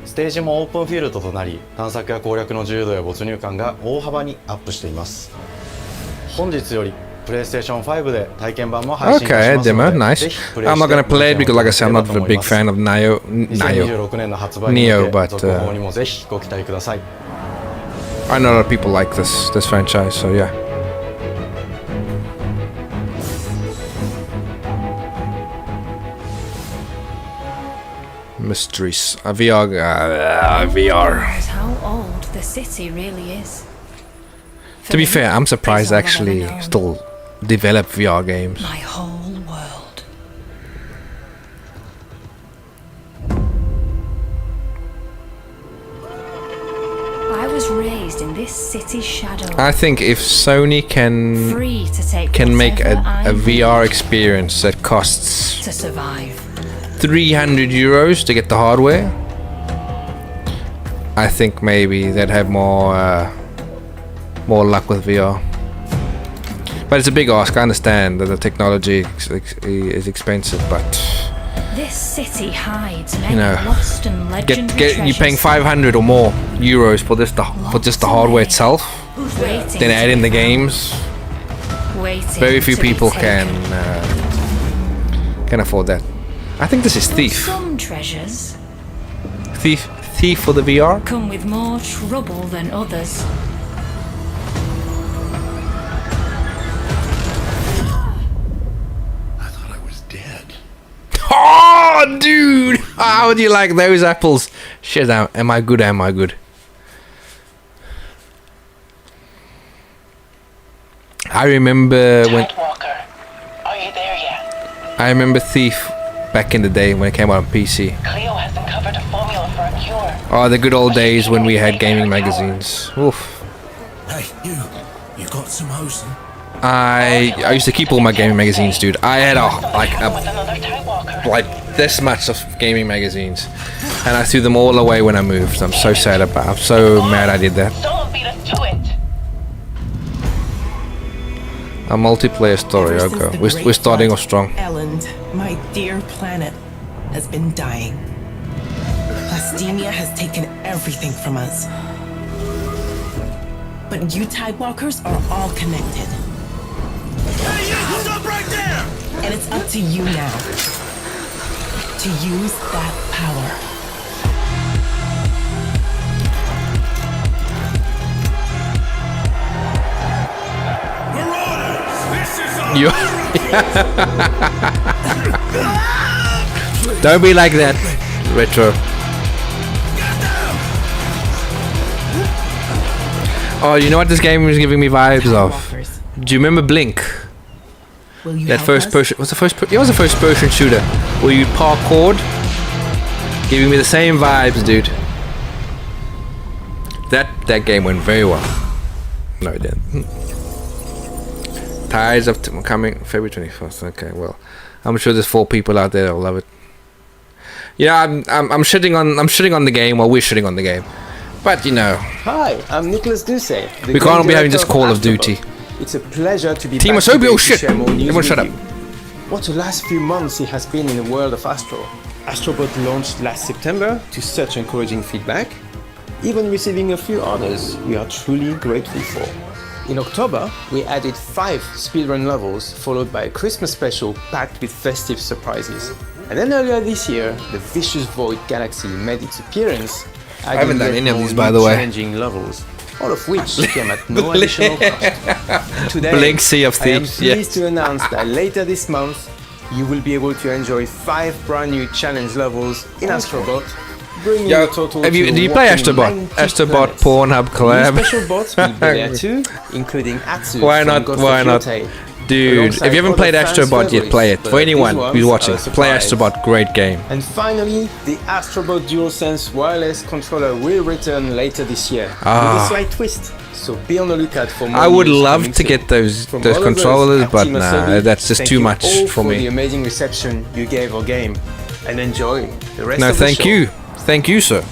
ステージもオープンフィールドとなり、探索や攻略の自由度や没入感が大幅にアップしています。本日より PlayStation 5で体験版も配信しますので、 demo, nice. I'm not gonna play it because, like I said, I'm not a big fan of Neo, 2026年の発売に向け、続報にもぜひご期待ください。I know a lot of people like this franchise, so yeah. Mysteries. VR. How old the city really is. To be fair, I'm surprised they actually still develop VR games. My whole world. I was raised in this city's shadow. I think if Sony can make a VR experience that costs to survive. 300 euros to get the hardware, I think maybe they'd have more luck with VR. But it's a big ask. I understand that the technology is expensive, but this city hides you know, lost and legendary you're paying 500 or more euros for just the hardware itself. Then add in the games. Very few people can afford that. I think this is Thief. Some treasures Thief for the VR. come with more trouble than others. Oh, dude! How would you like those apples? Shit, am I good? Am I good? I remember when... Are you there yet? I remember Thief back in the day when it came out on PC. Cleo has uncovered a formula for a cure. Oh, the good old days when we had gaming magazines. Oof. Hey, you got some hosing? I used to keep all my gaming magazines, dude. I had like this much of gaming magazines, and I threw them all away when I moved. I'm so sad about. I'm so mad I did that. A multiplayer story. Okay, we're starting off strong. Elland, my dear planet, has been dying. Plastemia has taken everything from us. But you Tidewalkers are all connected. Hey, stop right there! And it's up to you now to use that power. You don't be like that, Retro. Oh, you know what this game is giving me vibes of? Do you remember Blink? That first person, it was a first person shooter where you parkoured, giving me the same vibes, dude. That game went very well. No, it didn't. Tides of coming February 21st. Okay, well, I'm sure there's 4 people out there that'll love it. Yeah, I'm shitting on the game while we're shitting on the game, but you know. Hi, I'm Nicholas Duce. We can't be having just Call of Duty. It's a pleasure to be Team back Asobi, today oh to shit! share more news Everyone with shut up. you. What the last few months it has been in the world of Astro. Astrobot launched last September to such encouraging feedback, even receiving a few orders we are truly grateful for. In October, we added 5 speedrun levels, followed by a Christmas special packed with festive surprises. And then earlier this year, the Vicious Void Galaxy made its appearance, I haven't done yet any of more these, by new the way. challenging levels, all of which came at no additional cost. Today, Blink Sea of I am Thieves, pleased yes. to announce that later this month, you will be able to enjoy 5 brand new challenge levels in Astrobot, bringing Yo, the total do to you play whopping Astrobot? 90 Astrobot planets. Pornhub collab. New special bots will be there too, including Atsu Why from not? Ghost Why of not? Yotei. Dude, if Alongside you haven't other played fans' Astrobot yet, play it. favorites, For but anyone these who's ones watching, are a play surprise. Astrobot. Great game. And finally, the Astrobot DualSense wireless controller will return later this year with Ah. a slight twist. So be on the lookout for more I would news love coming to soon. get those From all of us controllers, at but Team nah, Asobi, that's just thank too you much all for the me. amazing reception you gave our game, and enjoy the rest No, of the thank show. you. Thank you, sir.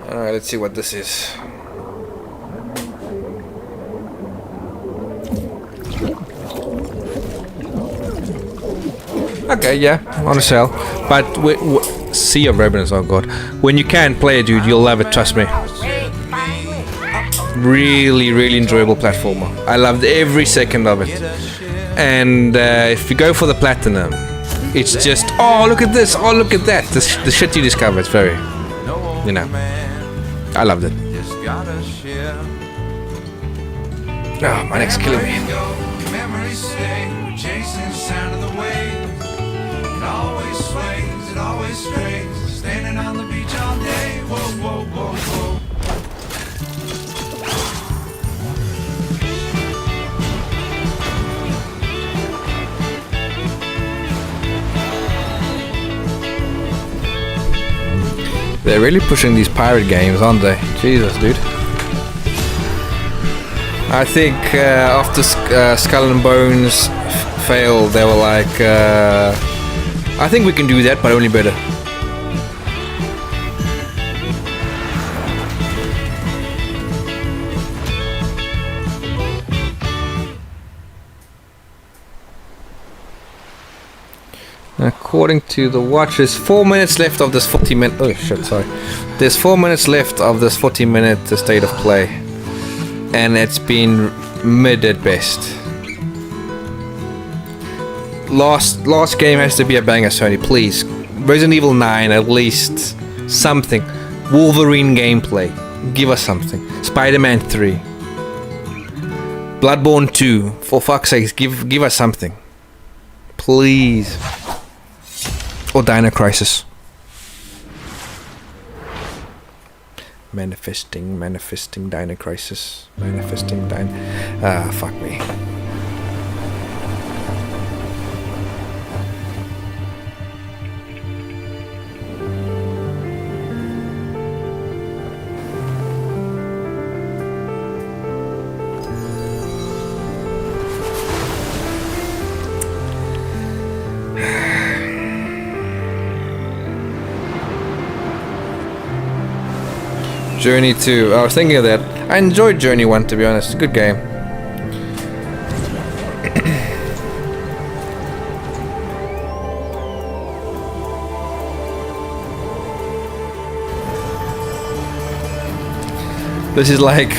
Alright, let's see what this is. Okay, yeah, on sale. But Sea of Revenants, oh god. When you can play it, dude, you'll love it, trust me. Really, really enjoyable platformer. I loved every second of it. And if you go for the platinum, it's just, oh, look at this, oh, look at that. The shit you discover, it's very, you know, I loved it. Oh, my neck's killing me. Memories stay, chasing the sound of the waves. It always sways, it always strays. Standing on the beach all day. Whoa, whoa, whoa, whoa. They're really pushing these pirate games, aren't they? Jesus, dude. I think after Skull and Bones failed, they were like, I think we can do that, but only better. According to the watch, there's 4 minutes left of this 40-minute. Oh shit! Sorry. There's 4 minutes left of this 40-minute state of play, and it's been mid at best. Last game has to be a banger, Sony. Please, Resident Evil 9 at least something. Wolverine gameplay. Give us something. Spider-Man 3. Bloodborne 2. For fuck's sakes, give us something. Please. Or Dino Crisis. Manifesting Dino Crisis. Fuck me. Journey 2. I was thinking of that. I enjoyed Journey 1, to be honest. Good game. This is like,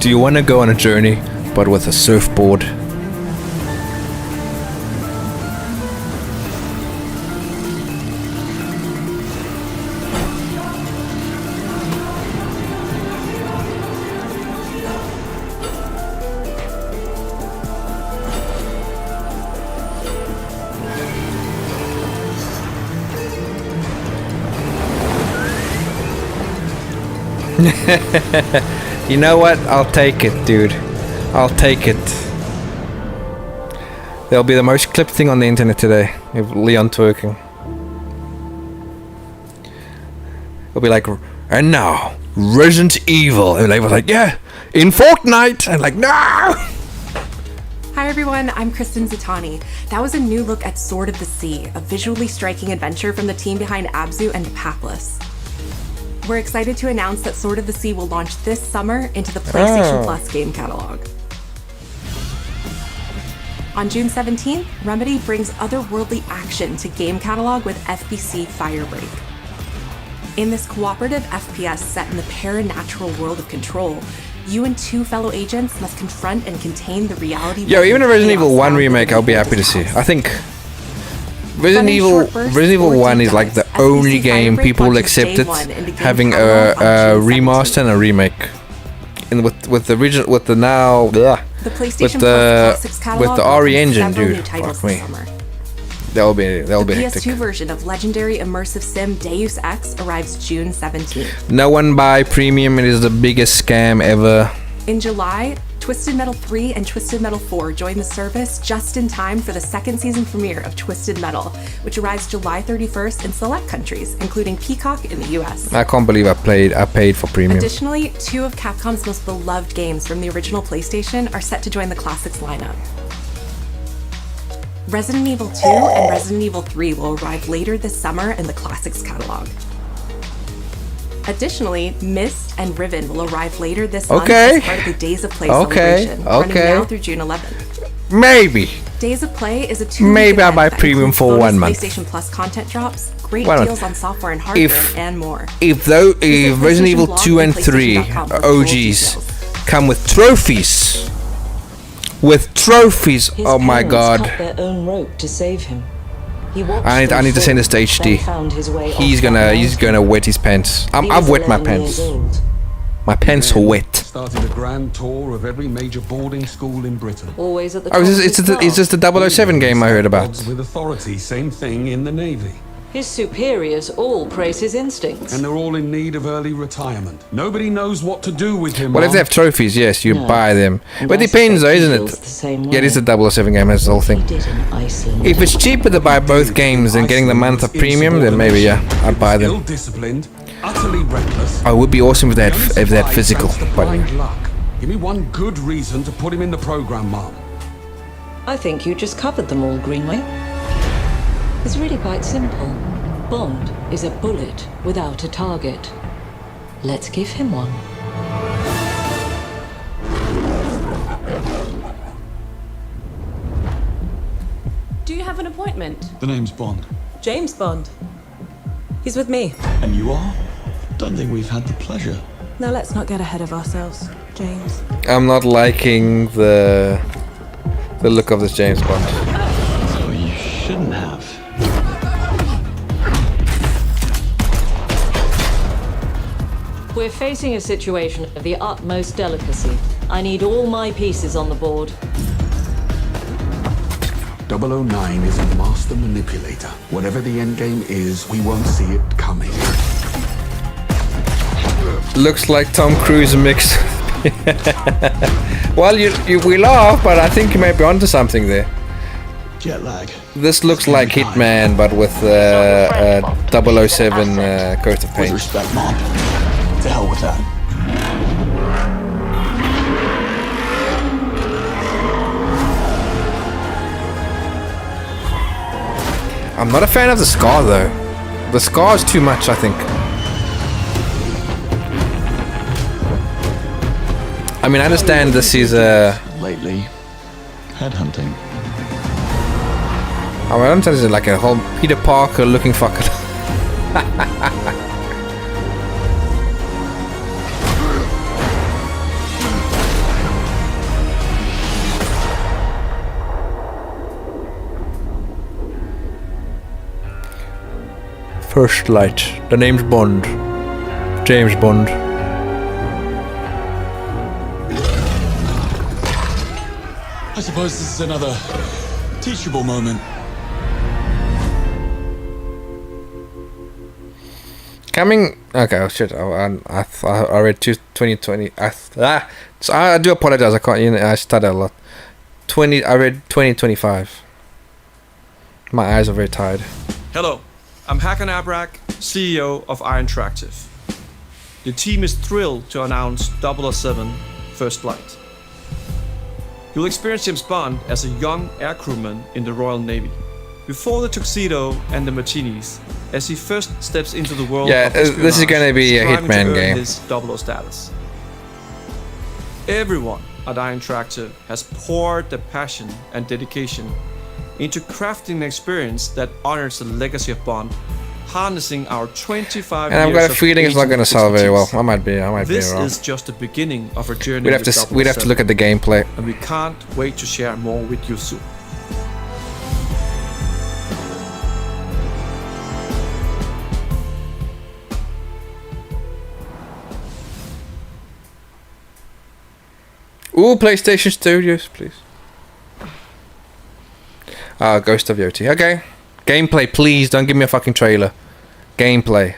do you want to go on a journey, but with a surfboard? You know what? I'll take it, dude. I'll take it. There'll be the most clipped thing on the internet today of Leon twerking. It'll be like, and now, Resident Evil. And they were like, yeah, in Fortnite. And like, no. Hi everyone, I'm Kristen Zatani. That was a new look at Sword of the Sea, a visually striking adventure from the team behind Abzu and Papless. We're excited to announce that Sword of the Sea will launch this summer into the PlayStation Plus game catalog. On June 17th, Remedy brings otherworldly action to game catalog with FBC Firebreak. In this cooperative FPS set in the paranatural world of Control, you and two fellow agents must confront and contain the reality. Yo, even a Resident Evil 1 remake, I'll be happy to see. I think Resident Evil 1 is like the only game people accepted having a remaster and a remake. And with the original, with the now, with the RE engine, dude. Fuck me. That'll be hectic. PS2 version of legendary immersive sim Deus Ex arrives June 17th. No one buy premium. It is the biggest scam ever. In July, Twisted Metal 3 and Twisted Metal 4 join the service just in time for the second season premiere of Twisted Metal, which arrives July 31st in select countries, including Peacock in the US. I can't believe I paid for premium. Additionally, two of Capcom's most beloved games from the original PlayStation are set to join the Classics lineup. Resident Evil 2 and Resident Evil 3 will arrive later this summer in the Classics catalog. Additionally, Myst and Riven will arrive later this month as part of the Days of Play celebration, running now through June 11th. Maybe. Days of Play is a two-week Maybe I'll event buy premium for 1 month. PlayStation Plus content drops, great 1 month. deals on software and hardware, and more. If Resident Evil 2 and 3 OGs come with trophies. With trophies, oh my god! Cut their own rope to save him. He I need to send this to HD. He's gonna wet his pants. I've wet my pants. My pants are wet. Started a grand tour of every major boarding school in Britain. Always at the Oh, is this the 007 game I heard about? With authority, same thing in the Navy. His superiors all praise his instincts. And they're all in need of early retirement. Nobody knows what to do with him. Well, if they have trophies, yes, you buy them. But it depends though, isn't it? Yeah, it is the 007 game, that's the whole thing. If it's cheaper to buy both games than getting the month of premium, then maybe, yeah, I'd buy them. Ill-disciplined, utterly reckless. Oh, it would be awesome if they had physical, by the way. Give me one good reason to put him in the program, Mom. I think you just covered them all, Greenway. It's really quite simple. Bond is a bullet without a target. Let's give him one. Do you have an appointment? The name's Bond. James Bond. He's with me. And you are? Don't think we've had the pleasure. Now let's not get ahead of ourselves, James. I'm not liking the look of this James Bond. So you shouldn't have. We're facing a situation of the utmost delicacy. I need all my pieces on the board. 009 is a master manipulator. Whatever the end game is, we won't see it coming. Looks like Tom Cruise mixed. Well, we laugh, but I think you may be onto something there. Jet lag. This looks like Hitman, but with 007 coat of paint. With respect, Mom. To hell with that. I'm not a fan of the scar though. The scar is too much, I think. I mean, I understand this is lately headhunting. I don't think it's like a whole Peter Parker looking fucker. First light. The name's Bond. James Bond. I suppose this is another teachable moment. Coming. Okay, oh shit. I read 2020. So I do apologize. I can't. I stutter a lot. I read 2025. My eyes are very tired. Hello, I'm Hakan Abrak, CEO of Interactive. the team is thrilled to announce 007 First Flight. You'll experience James Bond as a young aircrewman in the Royal Navy. Before the tuxedo and the martinis, as he first steps into the world of espionage, this is gonna be a striving to Hitman earn game. his 00 status. Everyone at IO Interactive has poured their passion and dedication into crafting an experience that honors the legacy of Bond, harnessing our 25 And I've years got a of feeling it's not agent gonna sell very well. expertise. I might be This wrong. is just the beginning of our journey. We'd have to look at the gameplay. And we can't wait to share more with you soon. Ooh, PlayStation Studios, please. Ghost of Yoti. Okay. Gameplay, please. Don't give me a fucking trailer. Gameplay.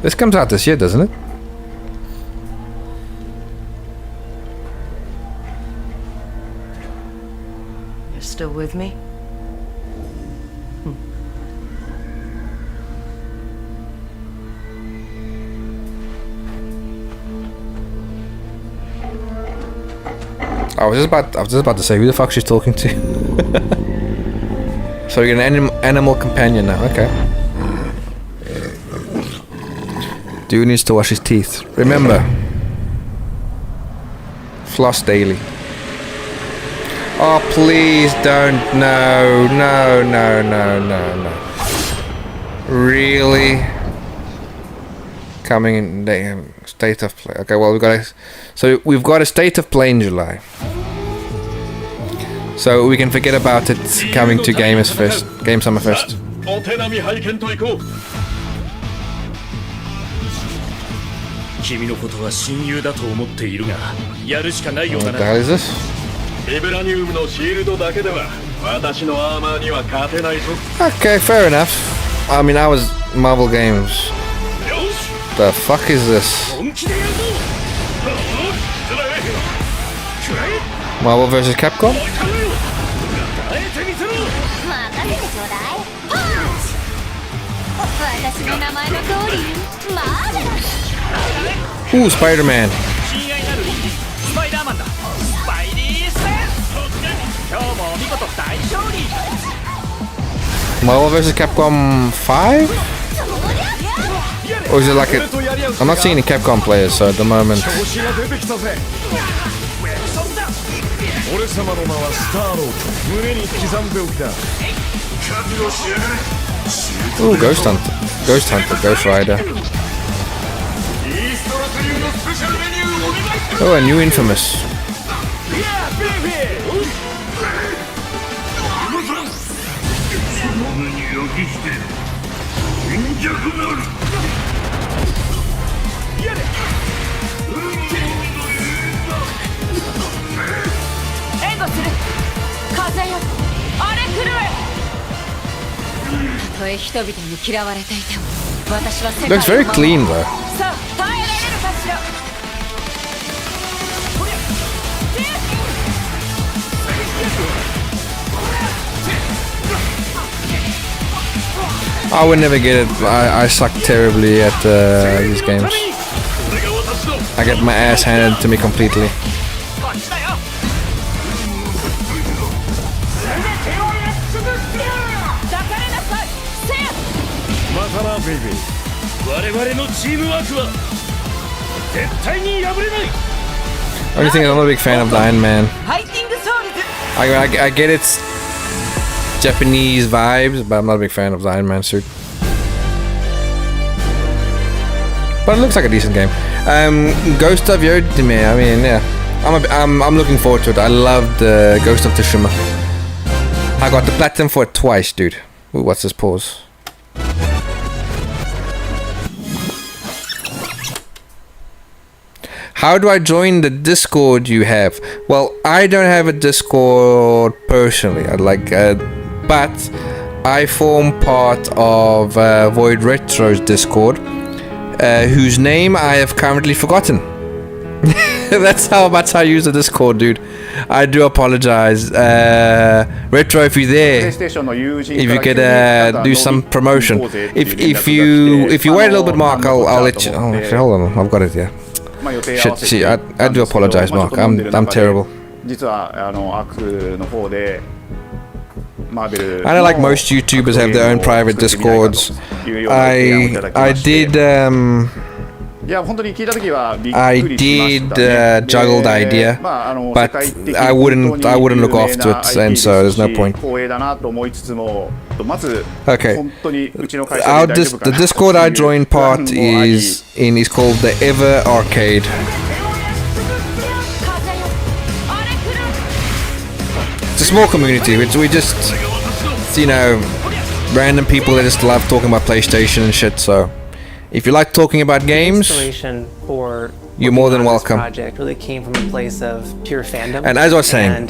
This comes out this year, doesn't it? You're still with me? I was just about to say, who the fuck she's talking to? So you're an animal companion now, okay. Dude needs to wash his teeth. Remember, floss daily. Oh, please don't. No. Really? Coming in state of play. Okay, well we've got a state of play in July. So we can forget about it coming to Game Summer Fest. What the hell is this? Okay, fair enough. I mean, I was Marvel Games. The fuck is this? Marvel vs. Capcom? Ooh, Spider-Man. Marvel vs. Capcom 5? Or is it like a... I'm not seeing any Capcom players, so at the moment... Ooh, Ghost Hunter, Ghost Rider. Oh, a new Infamous. Looks very clean though. I would never get it. I suck terribly at these games. I get my ass handed to me completely. Only thing is, I'm not a big fan of the Iron Man. I get its Japanese vibes, but I'm not a big fan of the Iron Man suit. But it looks like a decent game. Ghost of Yotime. I mean, yeah, I'm looking forward to it. I loved Ghost of Tsushima. I got the platinum for it twice, dude. Ooh, what's this pause? How do I join the Discord you have? Well, I don't have a Discord personally. But I form part of Void Retro's Discord, whose name I have currently forgotten. That's how much I use the Discord, dude. I do apologize. Retro, if you're there, if you could do some promotion. If you wait a little bit, Mark, I'll let you. Oh, actually, hold on, I've got it here. Shit, see, I do apologize, Mark. I'm terrible. I know, like most YouTubers have their own private Discords. I did juggle the idea, but I wouldn't look after it, and so there's no point. Okay, the Discord I joined part is called the Ever Arcade. It's a small community, which we just, you know, random people that just love talking about PlayStation and shit. So if you like talking about games, you're more than welcome. Project really came from a place of pure fandom. And as I was saying,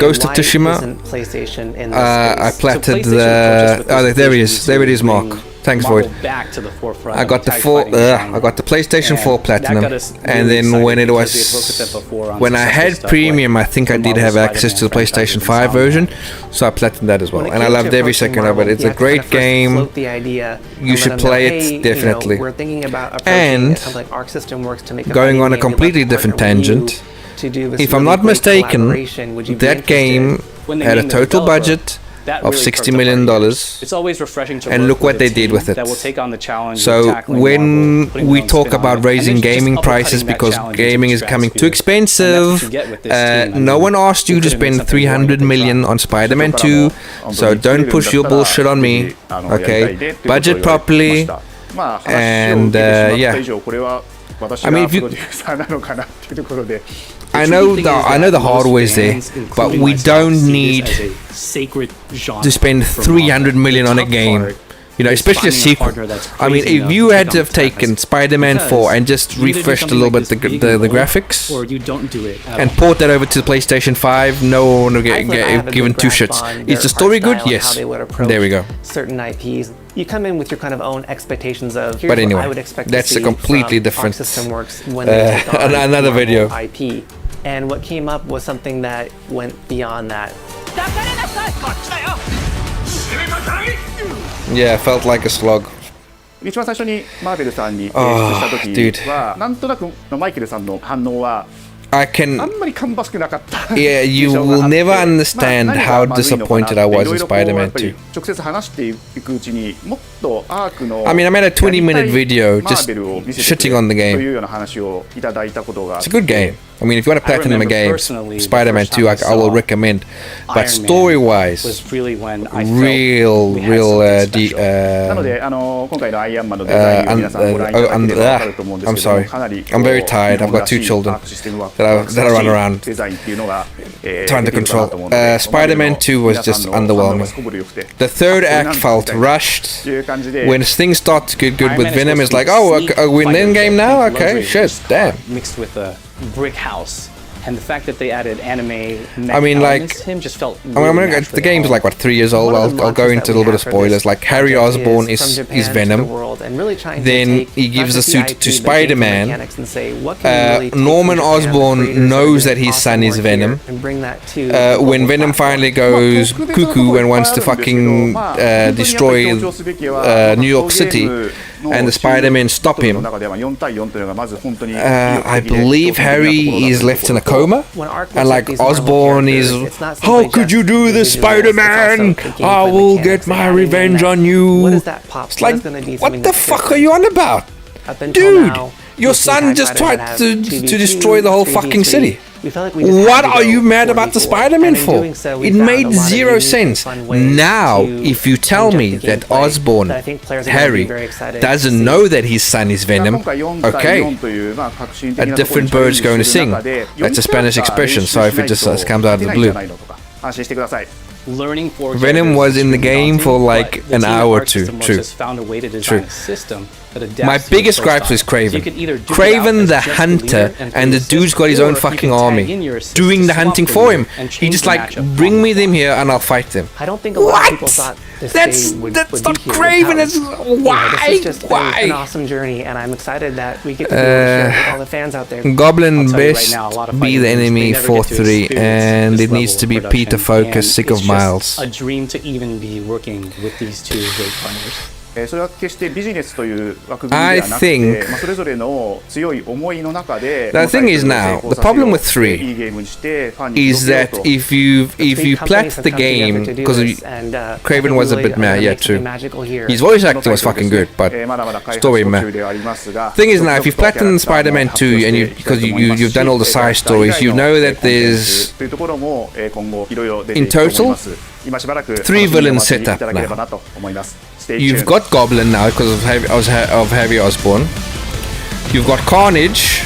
Ghost of Tsushima, I platted the... Oh, there he is. There it is, Mark. Thanks, Void. Back to the forefront. I got the PlayStation 4 Platinum, and then when it was, when I had Premium, I think I did have access to the PlayStation 5 version, so I platinumed that as well. And I loved every second of it. It's a great game. You should play it, definitely. And going on a completely different tangent, if I'm not mistaken, that game had a total budget of $60 million, it's always refreshing to and look what they did with it. That will take on the challenge. So when we talk about raising gaming prices because gaming is becoming too expensive, no one asked you to spend $300 million on Spider-Man 2, so don't push your bullshit on me, okay? Budget properly, and yeah. I mean, if you... I know the hardware is there, but we don't need to spend $300 million on a game. You know, especially a sequel. I mean, if you had to have taken Spider-Man 4 and just refreshed a little bit the graphics, or you don't do it and port that over to the PlayStation 5, no one would get given two shits. Is the story good? Yes. There we go. Certain IPs. You come in with your kind of own expectations of. But anyway, I would expect that's to a completely different when they take on another video. IP. And what came up was something that went beyond that. Yeah, felt like a slog. 一番最初にマーベルさんにした時はなんとなくマイケルさんの反応は I can. あんまり芳しくなかった。Yeah, you will never understand how disappointed I was in Spider-Man 2. 直接話していくうちにもっとアークの I mean, I made a 20-minute video just shitting on the game. というような話をいただいたことが It's a good game. I mean, if you want to platinum a game, Spider-Man 2, I will recommend. But story-wise, real, なので今回のアイアンマンのデザインを皆さんご覧いただければ分かると思うんですけど I'm sorry. かなり I'm very tired. I've got 2 children that I run around デザインっていうのが trying to control. Spider-Man 2 was just underwhelming. The third act felt rushed. When things start to get good with Venom, it's like, oh, we're in the end game now? Okay, shit, damn. Mixed with a brick house. And the fact that they added anime, I mean, like, him just felt the game's like what 3 years old. I'll go into a little bit of spoilers. Like Harry Osborn is Venom. Then he gives the suit to Spider-Man. Norman Osborn knows that his son is Venom. When Venom finally goes cuckoo and wants to fucking destroy New York City, and the Spider-Men stop him. I believe Harry is left in a coma, and like Osborn is, how could you do this, Spider-Man? I will get my revenge on you. It's like, what the fuck are you on about? Dude, your son just tried to destroy the whole fucking city. What are you mad about the Spider-Man for? It made 0 sense. Now, if you tell me that Osborn, Harry, doesn't know that his son is Venom, okay, a different bird's going to sing. That's a Spanish expression, so if it just comes out of the blue. Venom was in the game for like an hour or two. True. that adapts My to your biggest gripe playstyle. was Craven. So you could either duke it Craven out the as just hunter, leader and and the assist, dude's got his or own you fucking can tag army, in your assist doing to the swap hunting the for leader him. and He change just the like, matchup bring me them here and I'll fight them. I don't think a lot of people thought this game would That's would not be here. Craven. without- It's why? This has just been Why? an awesome journey, and I'm excited that we get to be able to share it with all the fans out there. Goblin I'll tell you right best now, a lot of be fighting the games, enemy they never get to 4-3, experience and this it needs level to of be production, Peter Focus, and sick it's of just Miles. a dream to even be working with these two great partners. それは決してビジネスという枠組み I ではなくて、 think それぞれの強い思いの中で The thing is now, the problem with 3 いいゲームにしてファンに is 届けよう that と if you Three plat companies have the come together game to do because this, and, I Craven think was a really bit are mad, gonna yeah, make something true. magical here. His voice acting was fucking good, but まだまだ開発 story 途 man. 中ではありますが Thing is now, if you've platinumed Spider-Man 2 and because you've done all the side stories, you know that there's というところも今後いろいろ出て in いくと思い total ます今しばらく 3 villains 楽し set みにお待ちい up ただければ now. なと思います Stay You've tuned. got Goblin now because of Harry Osborn. You've got Carnage,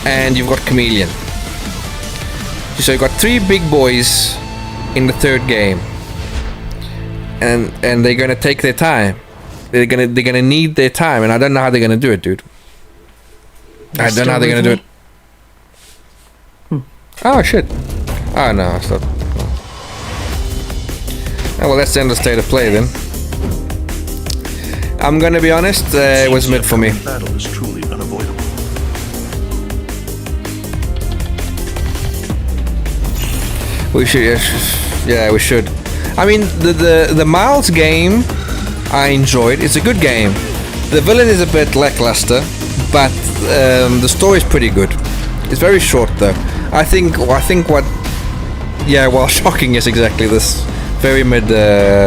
and you've got Chameleon. So you've got 3 big boys in the 3rd game, and they're gonna take their time. They're gonna need their time, and I don't know how they're gonna do it, dude. I don't know how they're gonna do it. Oh shit! Oh no, stop. Oh, well, that's the end of State of Play then. I'm gonna be honest, it was mid for me. Battle is truly unavoidable. We should, yeah, we should. I mean, the Miles game, I enjoyed. It's a good game. The villain is a bit lackluster, but the story is pretty good. It's very short though. I think what, yeah, well, shocking is exactly this. Very mid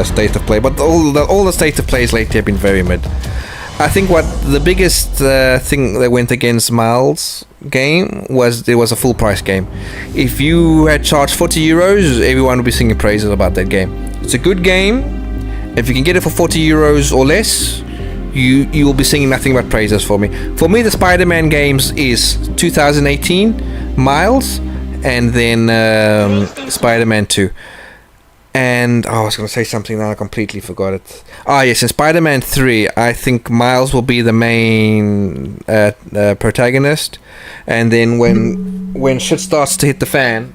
State of Play, but all the State of Plays lately have been very mid. I think what the biggest thing that went against Miles' game was it was a full price game. If you had charged €40, everyone would be singing praises about that game. It's a good game. If you can get it for €40 or less, you will be singing nothing but praises for me. For me, the Spider-Man games is 2018, Miles, and then Spider-Man 2. And I was going to say something now I completely forgot it. Yes, in Spider-Man 3, I think Miles will be the main protagonist, and then when shit starts to hit the fan,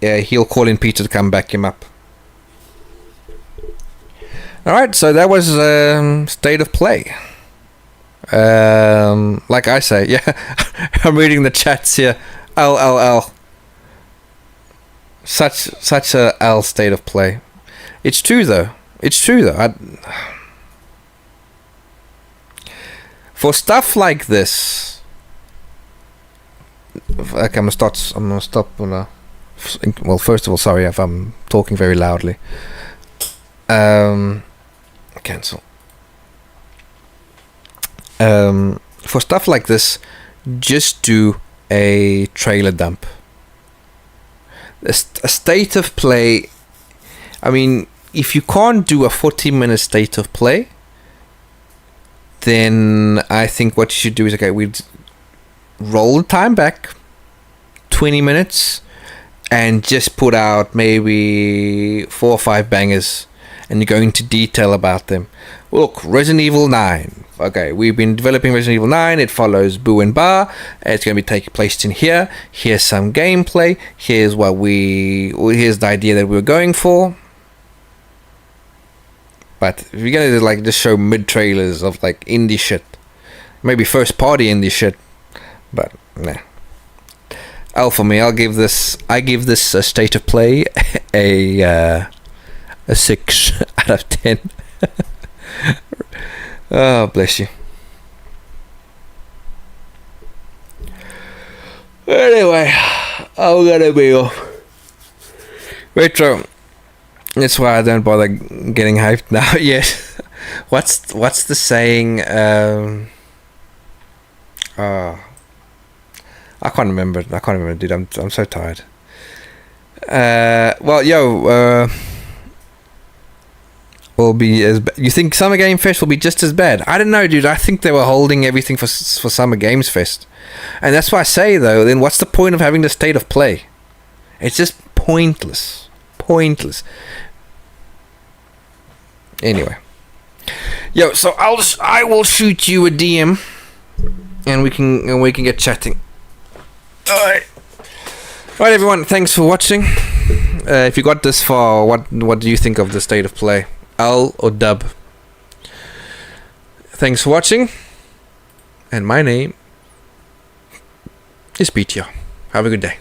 he'll call in Peter to come back him up. All right, so that was State of Play. Like I say, yeah, I'm reading the chats here. LLL. Such a L State of Play. It's true though. For stuff like this, okay, I'm gonna stop. Well, first of all, sorry if I'm talking very loudly. Cancel. For stuff like this, just do a trailer dump. A State of Play. I mean, if you can't do a 40-minute State of Play, then I think what you should do is, okay, we'd roll the time back 20 minutes and just put out maybe 4 or 5 bangers, and you go into detail about them. Look, Resident Evil 9. Okay, we've been developing Resident Evil 9. It follows Boo and Bar. It's going to be taking place in here. Here's some gameplay. Here's the idea that we were going for. But if you're going to just show mid trailers of indie shit, maybe first party indie shit, but nah. L for me. I give this a State of Play a 6 out of 10. Oh, bless you. Anyway, I'm gonna be off. Retro. That's why I don't bother getting hyped now yet. What's the saying? I can't remember. Dude. I'm so tired. Will be as you think Summer Game Fest will be just as bad? I don't know, dude. I think they were holding everything for Summer Games Fest, and that's why I say though. Then what's the point of having the State of Play? It's just pointless. Anyway, yo, so I will shoot you a DM, and we can get chatting. All right, everyone. Thanks for watching. If you got this far, what do you think of the state of play? L or dub? Thanks for watching, and my name is Peter. Have a good day.